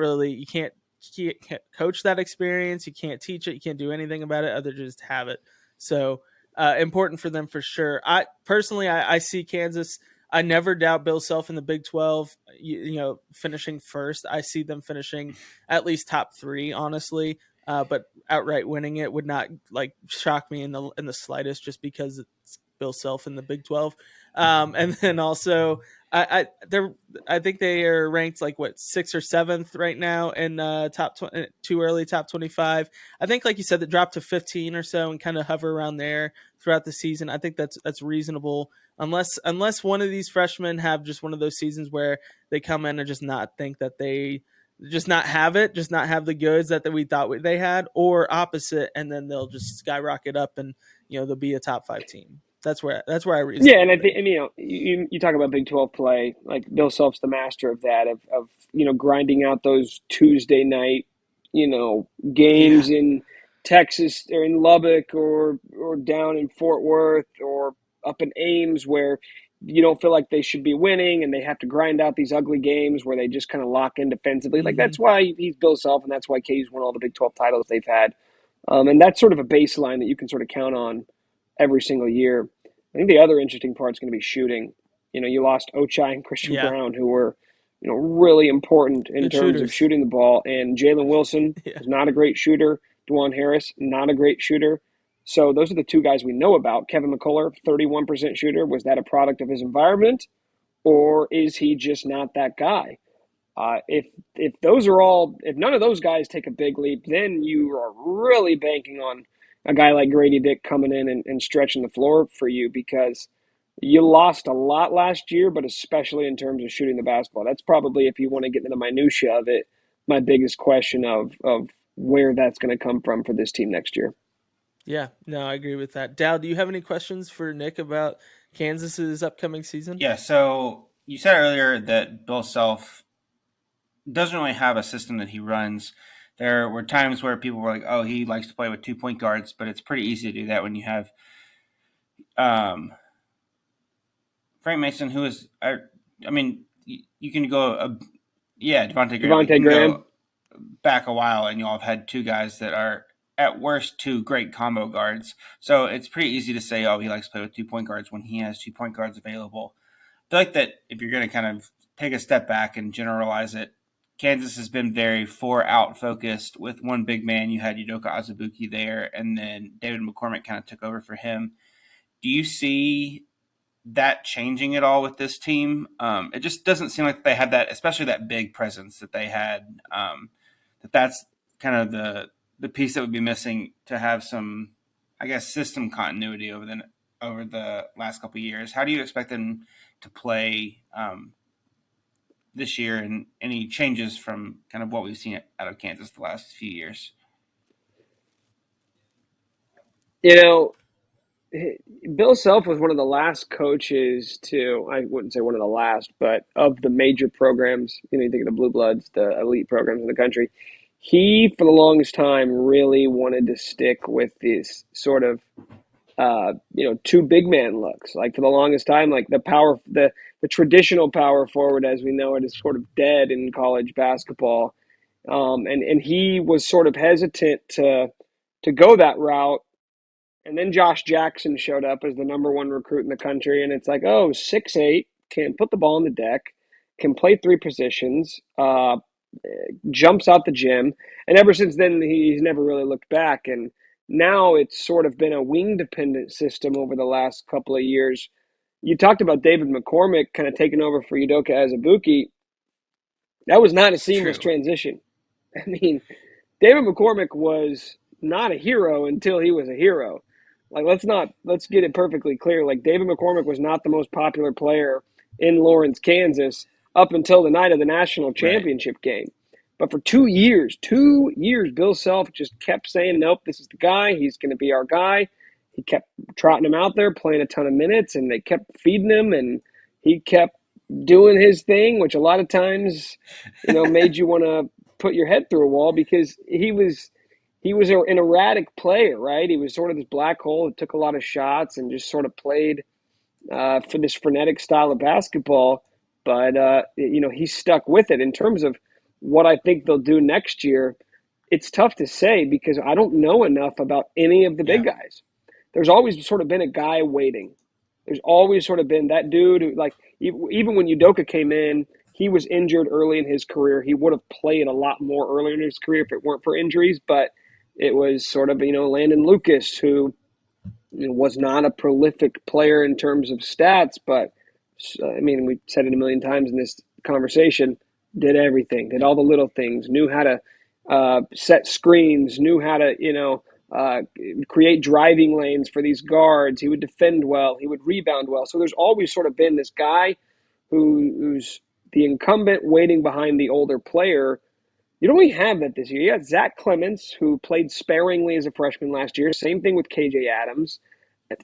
coach that experience. You can't teach it. You can't do anything about it other than just have it. So important for them for sure. I personally, I see Kansas. I never doubt Bill Self in the Big 12, finishing first. I see them finishing at least top 3, honestly. But outright winning it would not shock me in the slightest, just because it's Bill Self in the Big 12. And then also, I think they are ranked 6th or 7th right now in top too early top 25. I think, like you said, that dropped to 15 or so and kind of hover around there throughout the season. I think that's reasonable, unless one of these freshmen have just one of those seasons where they come in and just not think that they just not have the goods that we thought they had, or opposite, and then they'll just skyrocket up and they'll be a top 5 team. That's where I Yeah, and reasonably I think, think. and, you talk about Big 12 play, like Bill Self's the master of that, of grinding out those Tuesday night, Yeah. games in Texas or in Lubbock or down in Fort Worth or up in Ames where you don't feel like they should be winning and they have to grind out these ugly games where they just kind of lock in defensively. Like, Mm-hmm. that's why he's Bill Self, and that's why KU's won all the Big 12 titles they've had. And that's sort of a baseline that you can sort of count on every single year. I think the other interesting part is going to be shooting. You lost Ochai and Christian Yeah. Brown, who were, really important in Good terms of shooters. shooting the ball. And Jalen Wilson Yeah. was not a great shooter. Dwan Harris, not a great shooter. So those are the two guys we know about. Kevin McCullar, 31% shooter. Was that a product of his environment, or is he just not that guy? If those are all, if none of those guys take a big leap, then you are really banking on a guy like Grady Dick coming in and stretching the floor for you, because you lost a lot last year, but especially in terms of shooting the basketball. That's probably, if you want to get into the minutia of it, my biggest question of where that's going to come from for this team next year. Yeah. No, I agree with that. Dow, do you have any questions for Nick about Kansas's upcoming season? Yeah, so you said earlier that Bill Self doesn't really have a system that he runs. There were times where people were like, "Oh, he likes to play with 2 point guards," but it's pretty easy to do that when you have Frank Mason, who is, I mean, you can go, Devontae Graham. You Devontae can Graham. go back a while, and you'll have had 2 guys that are at worst 2 great combo guards. So it's pretty easy to say, "Oh, he likes to play with 2 point guards," when he has 2 point guards available. feel like that if you're going to kind of take a step back and generalize it, Kansas has been very four-out focused with one big man. You had Udoka Azubuike there, and then David McCormick kind of took over for him. Do you see that changing at all with this team? It just doesn't seem like they have that, especially that big presence that they had. That's kind of the piece that would be missing to have some, I guess, system continuity over the last couple of years. How do you expect them to play this year, and any changes from kind of what we've seen out of Kansas the last few years? You know, Bill Self was one of the last coaches to, I wouldn't say one of the last, but of the major programs, you think of the Blue Bloods, the elite programs in the country. He, for the longest time, really wanted to stick with this sort of, two big man looks. Like for the longest time, like the traditional power forward as we know it is sort of dead in college basketball. And he was sort of hesitant to go that route. And then Josh Jackson showed up as the number one recruit in the country. And it's like, 6'8", can put the ball on the deck, can play three positions, jumps out the gym. And ever since then, he's never really looked back. And now it's sort of been a wing-dependent system over the last couple of years. You talked about David McCormick kind of taking over for Udoka Azubuike. That was not a seamless transition. I mean, David McCormick was not a hero until he was a hero. Like, let's get it perfectly clear. Like, David McCormick was not the most popular player in Lawrence, Kansas up until the night of the national championship game. But for 2 years, Bill Self just kept saying, nope, this is the guy. He's going to be our guy. He kept trotting him out there, playing a ton of minutes, and they kept feeding him, and he kept doing his thing, which a lot of times, made you want to put your head through a wall because he was an erratic player, right? He was sort of this black hole that took a lot of shots and just sort of played for this frenetic style of basketball. But, he stuck with it. In terms of what I think they'll do next year, it's tough to say because I don't know enough about any of the big guys. There's always sort of been a guy waiting. There's always sort of been that dude who, like, even when Udoka came in, he was injured early in his career. He would have played a lot more earlier in his career if it weren't for injuries, but it was sort of, Landon Lucas, who was not a prolific player in terms of stats, but, we said it a million times in this conversation, did everything, did all the little things, knew how to set screens, knew how to, create driving lanes for these guards. He would defend well. He would rebound well. So there's always sort of been this guy who's the incumbent waiting behind the older player. You don't really have that this year. You got Zach Clements, who played sparingly as a freshman last year. Same thing with KJ Adams.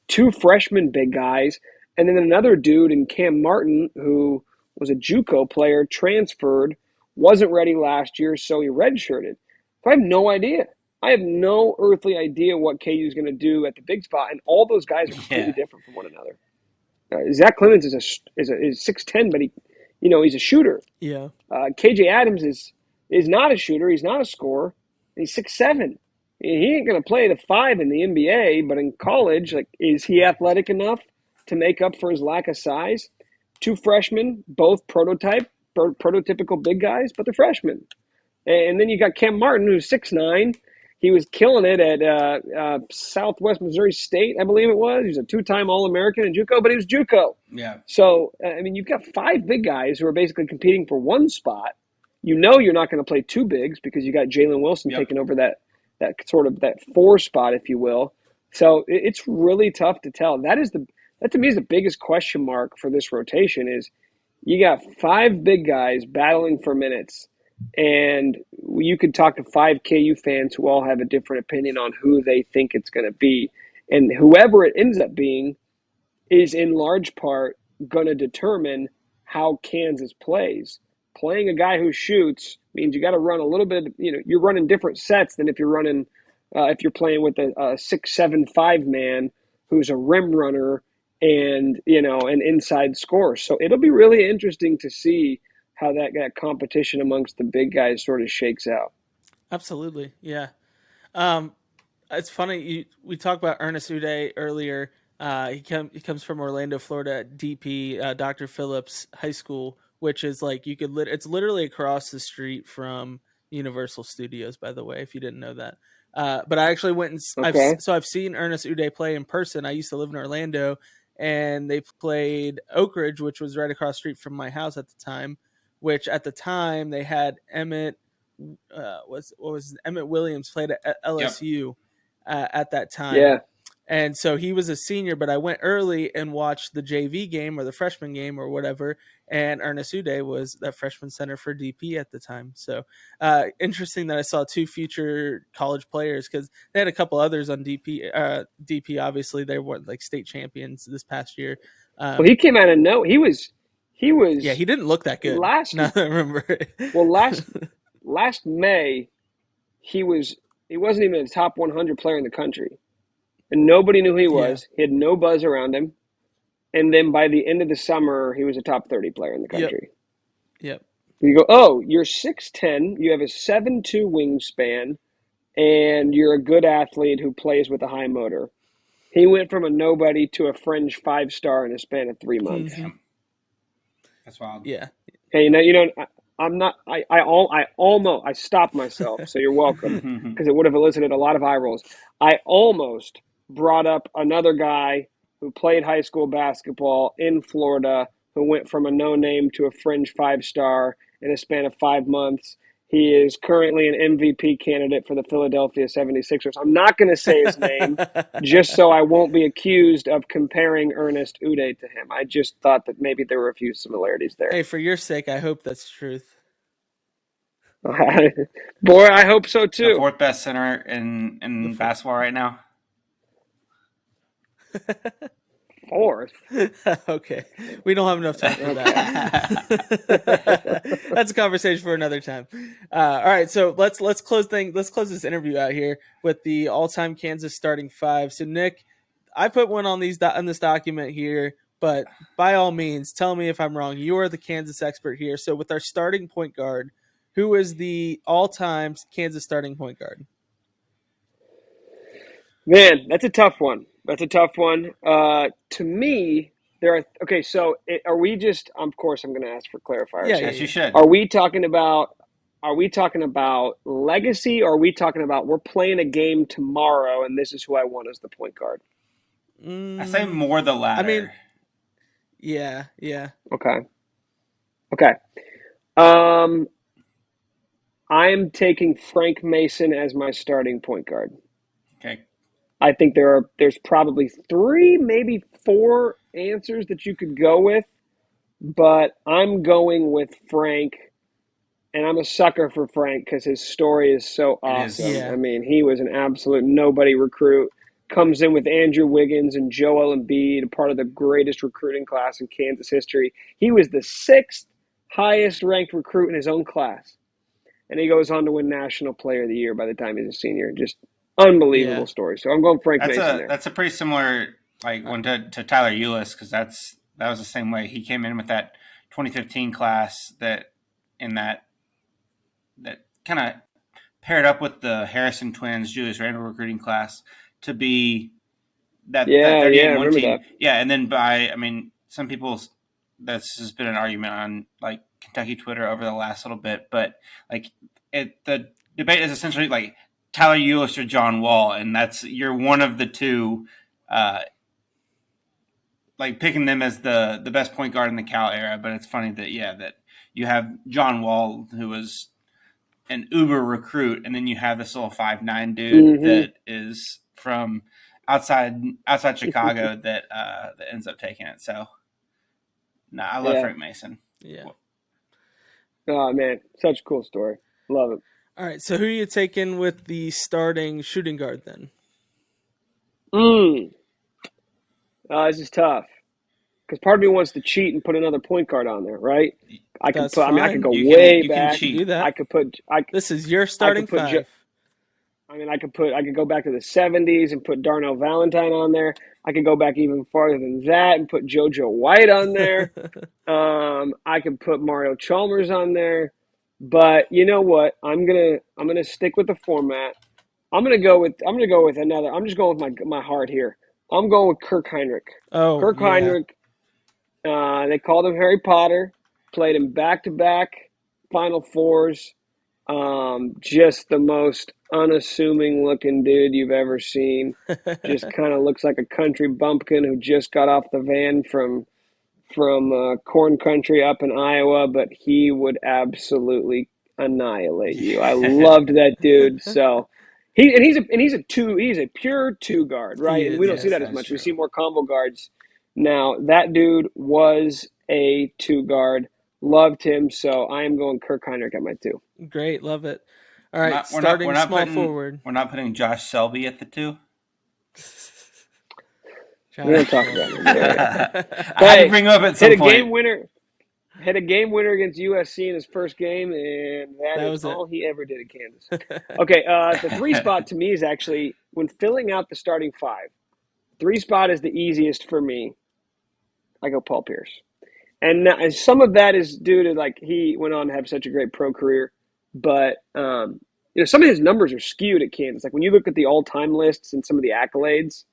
2 freshman big guys. And then another dude in Cam Martin, who was a JUCO player, transferred, wasn't ready last year, so he redshirted. So I have no idea. I have no earthly idea what KU is going to do at the big spot, and all those guys are completely different from one another. Zach Clements is 6'10", but he's a shooter. Yeah. KJ Adams is not a shooter. He's not a scorer. He's 6'7". He ain't going to play the 5 in the NBA, but in college, like, is he athletic enough to make up for his lack of size? 2 freshmen, both prototypical big guys, but they're freshmen. And then you got Cam Martin, who's 6'9". He was killing it at Southwest Missouri State, I believe it was. He was a 2-time All-American in JUCO, but he was JUCO. Yeah. So, you've got 5 big guys who are basically competing for one spot. You're not going to play 2 bigs because you got Jalen Wilson taking over that sort of that 4 spot, if you will. So it's really tough to tell. That to me is the biggest question mark for this rotation is you got 5 big guys battling for minutes. And you could talk to 5 KU fans who all have a different opinion on who they think it's going to be. And whoever it ends up being is in large part going to determine how Kansas plays. Playing a guy who shoots means you got to run a little bit, you're running different sets than if you're running, if you're playing with a 6'7" man who's a rim runner and, an inside scorer. So it'll be really interesting to see how that competition amongst the big guys sort of shakes out. Absolutely. Yeah. It's funny. We talked about Ernest Uday earlier. He comes from Orlando, Florida, at DP, Dr. Phillips High School, which is like it's literally across the street from Universal Studios. By the way, if you didn't know that, but I actually went and Okay. I've seen Ernest Uday play in person. I used to live in Orlando, and they played Oak Ridge, which was right across the street from my house at the time. Which at the time they had Emmett, Emmett Williams played at LSU at that time. Yeah. And so he was a senior, but I went early and watched the JV game or the freshman game or whatever. And Ernest Uday was that freshman center for DP at the time. So interesting that I saw two future college players, because they had a couple others on DP. DP, obviously, they were like state champions this past year. Well, he came out of he was. Yeah, he didn't look that good. Last, now that I remember. Well, last May, he wasn't even a top 100 player in the country. And nobody knew who he was. Yeah. He had no buzz around him. And then by the end of the summer, he was a top 30 player in the country. Yep. You go, oh, you're 6'10", you have a 7'2" wingspan, and you're a good athlete who plays with a high motor. He went from a nobody to a fringe 5-star in a span of 3 months. Mm-hmm. That's wild. Yeah. Hey, I'm not. I stopped myself. So you're welcome, because it would have elicited a lot of eye rolls. I almost brought up another guy who played high school basketball in Florida, who went from a no-name to a fringe 5-star in a span of 5 months. He is currently an MVP candidate for the Philadelphia 76ers. I'm not going to say his name just so I won't be accused of comparing Ernest Uday to him. I just thought that maybe there were a few similarities there. Hey, for your sake, I hope that's truth. Boy, I hope so too. The fourth best center in basketball right now. Fourth. Okay, we don't have enough time for that. That's a conversation for another time. All right, so let's close this interview out here with the all-time Kansas starting five. So Nick, I put one on this document here, but by all means, tell me if I'm wrong. You are the Kansas expert here. So with our starting point guard, who is the all-time Kansas starting point guard? Man, that's a tough one. To me, there are – okay, so are we just – of course, I'm going to ask for clarifiers. Yes, you should. Are we talking about legacy, or are we talking about we're playing a game tomorrow and this is who I want as the point guard? I say more the latter. I mean, yeah. Okay. I'm taking Frank Mason as my starting point guard. Okay. I think there's probably 3, maybe 4 answers that you could go with, but I'm going with Frank, and I'm a sucker for Frank because his story is so awesome. Yeah. I mean, he was an absolute nobody recruit, comes in with Andrew Wiggins and Joel Embiid, part of the greatest recruiting class in Kansas history. He was the 6th highest ranked recruit in his own class, and he goes on to win National Player of the Year by the time he's a senior. Just unbelievable story. So I'm going Frank Mason there. That's a pretty similar one to Tyler Ulis, because that was the same way. He came in with that 2015 class that kind of paired up with the Harrison twins, Julius Randle recruiting class to be that 38-1 team. That. Yeah, and then some people, this has been an argument on like Kentucky Twitter over the last little bit, but the debate is essentially like Tyler Ulis or John Wall, and you're one of the two, picking them as the best point guard in the Cal era. But it's funny that you have John Wall, who was an uber recruit, and then you have this little 5'9" dude that is from outside Chicago that ends up taking it. So, I love Frank Mason. Yeah. Oh man, such a cool story. Love it. All right, so who are you taking with the starting shooting guard then? This is tough, because part of me wants to cheat and put another point guard on there, right? I could go way back. Do that. This is your starting five. I could go back to the 70s and put Darnell Valentine on there. I could go back even farther than that and put JoJo White on there. I could put Mario Chalmers on there. But you know what? I'm gonna stick with the format. I'm gonna go with another. I'm just going with my heart here. I'm going with Kirk Heinrich. Oh, Kirk yeah. Heinrich. They called him Harry Potter. Played him back-to-back Final Fours. Just the most unassuming looking dude you've ever seen. Just kind of looks like a country bumpkin who just got off the van from corn country up in Iowa, but he would absolutely annihilate you. I loved that dude. So he's a pure two guard, He right? And we is, don't see yes. that as That's much. We true. see more combo guards now. That dude was a two guard. Loved him. So I am going Kirk Heinrich at my two. Great, love it. All We're right, not, we're not, starting we're not small putting, forward. We're not putting Josh Selby at the 2. We don't talk about him. I had to bring him up at some hit a point. game winner. Had a game winner against USC in his first game, and that is all he ever did at Kansas. Okay, the 3 spot to me is actually, when filling out the starting 5, 3 spot is the easiest for me. I go Paul Pierce. And some of that is due to, like, he went on to have such a great pro career. But, some of his numbers are skewed at Kansas. Like, when you look at the all-time lists and some of the accolades,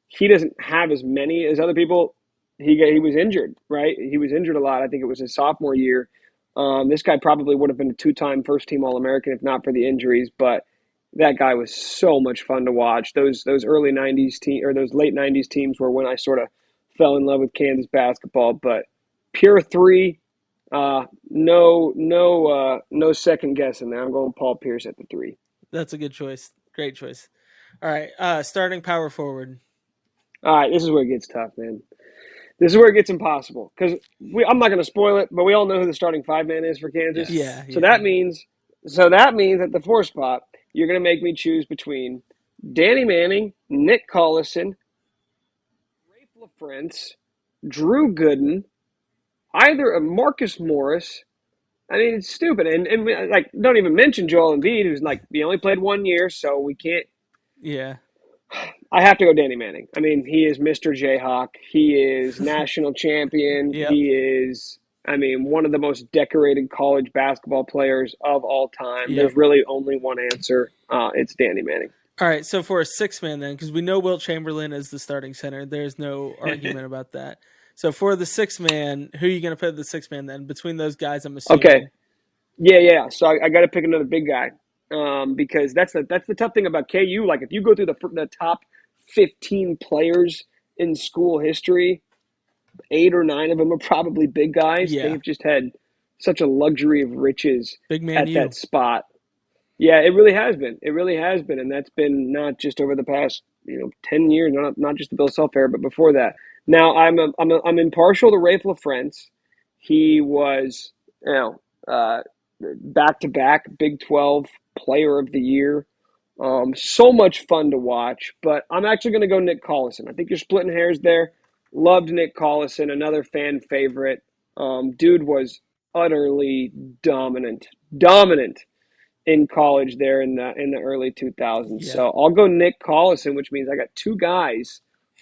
he doesn't have as many as other people. He was injured, right? He was injured a lot. I think it was his sophomore year. This guy probably would have been a 2-time first-team All-American if not for the injuries. But that guy was so much fun to watch. Those early '90s team or those late '90s teams were when I sort of fell in love with Kansas basketball. But pure 3, no second guessing there. I'm going Paul Pierce at the 3. That's a good choice. Great choice. All right, starting power forward. All right, this is where it gets tough, man. This is where it gets impossible because I'm not going to spoil it, but we all know who the starting 5-man is for Kansas. Yeah. So that means at the 4 spot, you're going to make me choose between Danny Manning, Nick Collison, Rafe LaFrentz, Drew Gooden, either a Marcus Morris. I mean, it's stupid, and like, don't even mention Joel Embiid, who's like, he only played 1 year, so we can't. Yeah. I have to go Danny Manning. I mean, he is Mr. Jayhawk. He is national champion. Yep. He is, one of the most decorated college basketball players of all time. Yep. There's really only one answer. It's Danny Manning. All right, so for a 6-man then, because we know Wilt Chamberlain is the starting center. There's no argument about that. So for the 6-man, who are you going to put the 6-man then? Between those guys, I'm assuming. Okay. Yeah. So I got to pick another big guy because that's the tough thing about KU. Like, if you go through the top 15 players in school history, 8 or 9 of them are probably big guys. Yeah. They've just had such a luxury of riches Big man at that spot. Yeah, it really has been. It really has been, and that's been not just over the past 10 years, not just the Bill Self era, but before that. Now I'm impartial to Rafe LaFrentz. He was back-to-back Big 12 Player of the Year. So much fun to watch, but I'm actually going to go Nick Collison. I think you're splitting hairs there. Loved Nick Collison, another fan favorite. Dude was utterly dominant in college there in the early 2000s. Yeah. So I'll go Nick Collison, which means I got 2 guys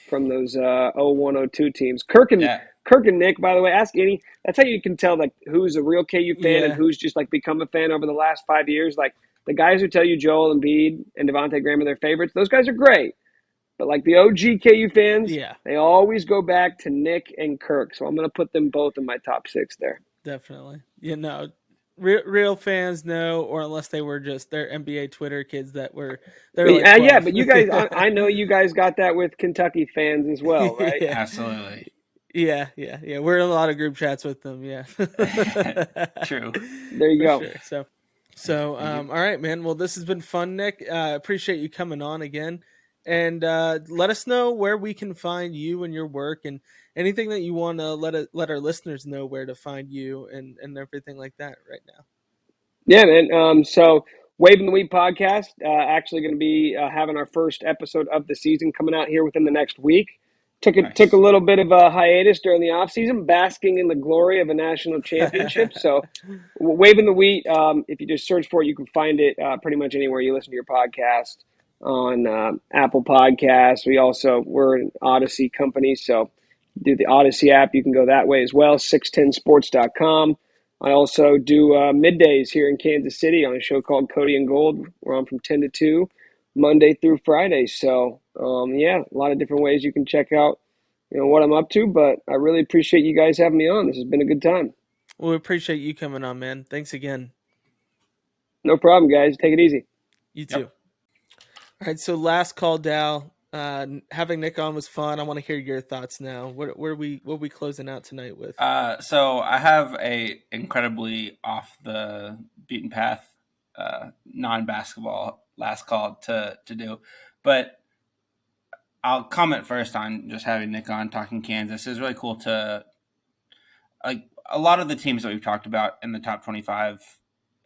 from those 01-02 teams. Kirk and Nick, by the way, ask any. That's how you can tell, like, who's a real KU fan and who's just, like, become a fan over the last 5 years. Like, the guys who tell you Joel Embiid and Devontae Graham are their favorites, those guys are great. But, like, the OG KU fans, they always go back to Nick and Kirk. So I'm going to put them both in my top 6 there. Definitely. Real fans know, or unless they were just their NBA Twitter kids that were like 12. Yeah, but you guys, I know you guys got that with Kentucky fans as well, right? Yeah. Absolutely. Yeah. We're in a lot of group chats with them. Yeah. True. There you go. Sure. So, all right, man. Well, this has been fun, Nick. Appreciate you coming on again, and let us know where we can find you and your work, and anything that you want to let our listeners know where to find you and everything like that right now. Yeah, man. So Wavin the Week podcast, actually going to be having our first episode of the season coming out here within the next week. Took a little bit of a hiatus during the off season, basking in the glory of a national championship. So Wavin the Wheat, if you just search for it, you can find it pretty much anywhere you listen to your podcast, on Apple Podcasts. We're an Odyssey company, so do the Odyssey app. You can go that way as well, 610sports.com. I also do middays here in Kansas City on a show called Cody and Gold, where I'm from 10 to 2, Monday through Friday. So Yeah, a lot of different ways you can check out, what I'm up to. But I really appreciate you guys having me on. This has been a good time. Well, we appreciate you coming on, man. Thanks again. No problem, guys. Take it easy. You too. Yep. All right, so last call, Dowell. Having Nick on was fun. I want to hear your thoughts now. What are we closing out tonight with? So I have a incredibly off the beaten path, non-basketball last call to do, but I'll comment first on just having Nick on talking Kansas. It's really cool to, like, a lot of the teams that we've talked about in the top 25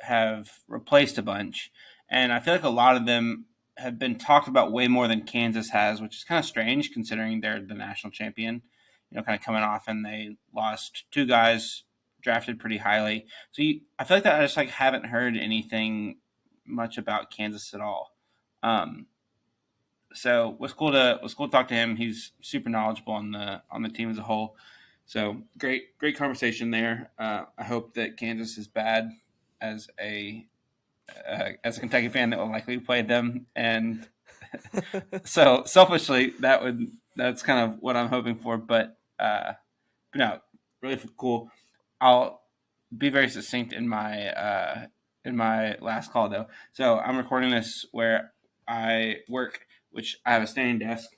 have replaced a bunch, and I feel like a lot of them have been talked about way more than Kansas has, which is kind of strange considering they're the national champion, kind of coming off, and they lost 2 guys drafted pretty highly. So I feel like that I just haven't heard anything much about Kansas at all. So it was cool to talk to him. He's super knowledgeable on the team as a whole. So great conversation there. I hope that Kansas is bad as a Kentucky fan that will likely play them, and so selfishly that's kind of what I'm hoping for. But no, really cool. I'll be very succinct in my last call though. So I'm recording this where I work, which I have a standing desk,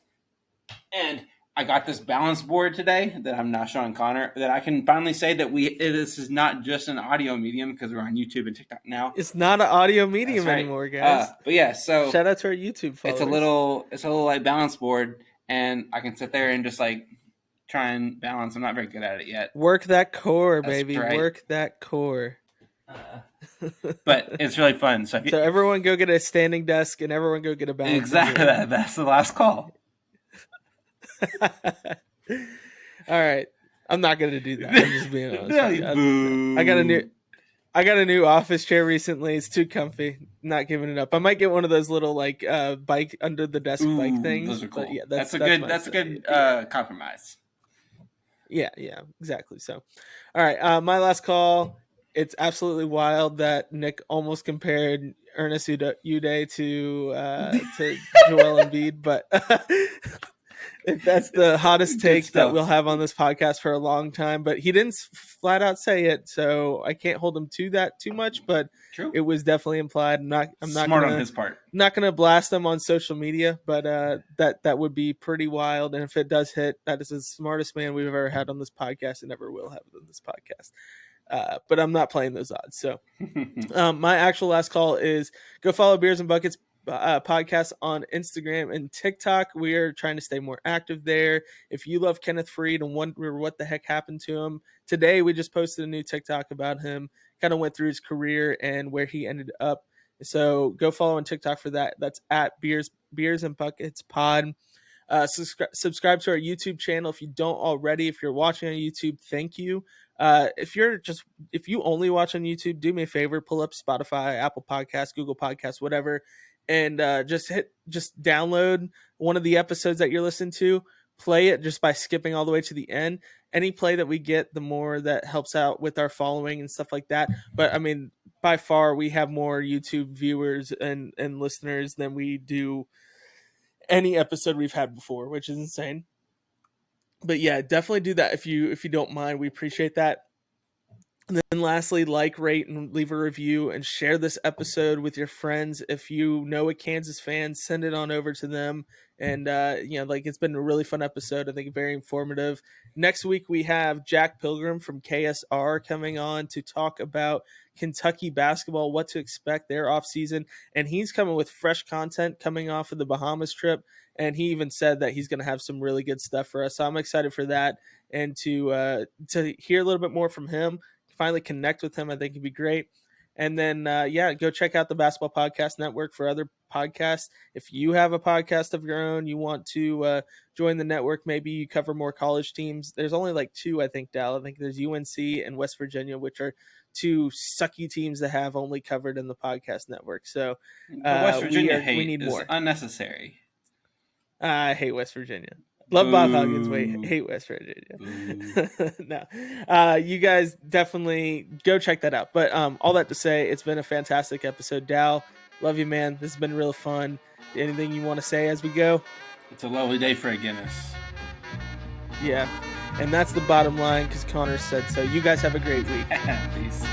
and I got this balance board today that I'm not showing Connor, that I can finally say that this is not just an audio medium because we're on YouTube and TikTok now. It's not an audio medium anymore, guys. But yeah, so shout out to our YouTube followers. It's a little like balance board, and I can sit there and just try and balance. I'm not very good at it yet. Work that core, baby. Right. Work that core. But it's really fun. So everyone go get a standing desk and everyone go get a balance. Exactly. That's the last call. All right, I'm not gonna do that. I'm just being honest. I got a new office chair recently. It's too comfy. Not giving it up. I might get one of those little bike under the desk bike things. Those are cool. Yeah, that's a good compromise. Yeah, exactly. So, all right, my last call. It's absolutely wild that Nick almost compared Ernest Uday to Joel Embiid, but if that's the hottest take that we'll have on this podcast for a long time. But he didn't flat out say it, so I can't hold him to that too much. But True. It was definitely implied. I'm not smart on his part. Not going to blast him on social media, but that would be pretty wild. And if it does hit, that is the smartest man we've ever had on this podcast and never will have on this podcast. But I'm not playing those odds. So my actual last call is go follow Beers and Buckets podcast on Instagram and TikTok. We are trying to stay more active there. If you love Kenneth Faried and wonder what the heck happened to him, today we just posted a new TikTok about him, kind of went through his career and where he ended up. So go follow on TikTok for that. That's at Beers and Buckets Pod. Subscribe to our YouTube channel if you don't already. If you're watching on YouTube, thank you. If you only watch on YouTube, do me a favor, pull up Spotify, Apple Podcasts, Google Podcasts, whatever, and just download one of the episodes that you're listening to, play it just by skipping all the way to the end. Any play that we get, the more that helps out with our following and stuff like that. But I mean, by far we have more YouTube viewers and listeners than we do any episode we've had before, which is insane. But yeah, definitely do that if you don't mind. We appreciate that. And then lastly, rate, and leave a review and share this episode with your friends. If you know a Kansas fan, send it on over to them. And, it's been a really fun episode. I think very informative. Next week, we have Jack Pilgrim from KSR coming on to talk about Kentucky basketball, what to expect their offseason. And he's coming with fresh content coming off of the Bahamas trip. And he even said that he's going to have some really good stuff for us. So I'm excited for that. And to hear a little bit more from him, finally connect with him, I think it'd be great. And then, go check out the Basketball Podcast Network for other podcasts. If you have a podcast of your own, you want to join the network, maybe you cover more college teams. There's only 2, I think, Dal. I think there's UNC and West Virginia, which are 2 sucky teams that have only covered in the podcast network. So West Virginia we need more. Unnecessary. I hate West Virginia. Love Bob Huggins. Hate West Virginia. No, you guys definitely go check that out. But all that to say, it's been a fantastic episode. Dal, love you, man. This has been real fun. Anything you want to say as we go? It's a lovely day for a Guinness. Yeah, and that's the bottom line because Connor said so. You guys have a great week. Peace.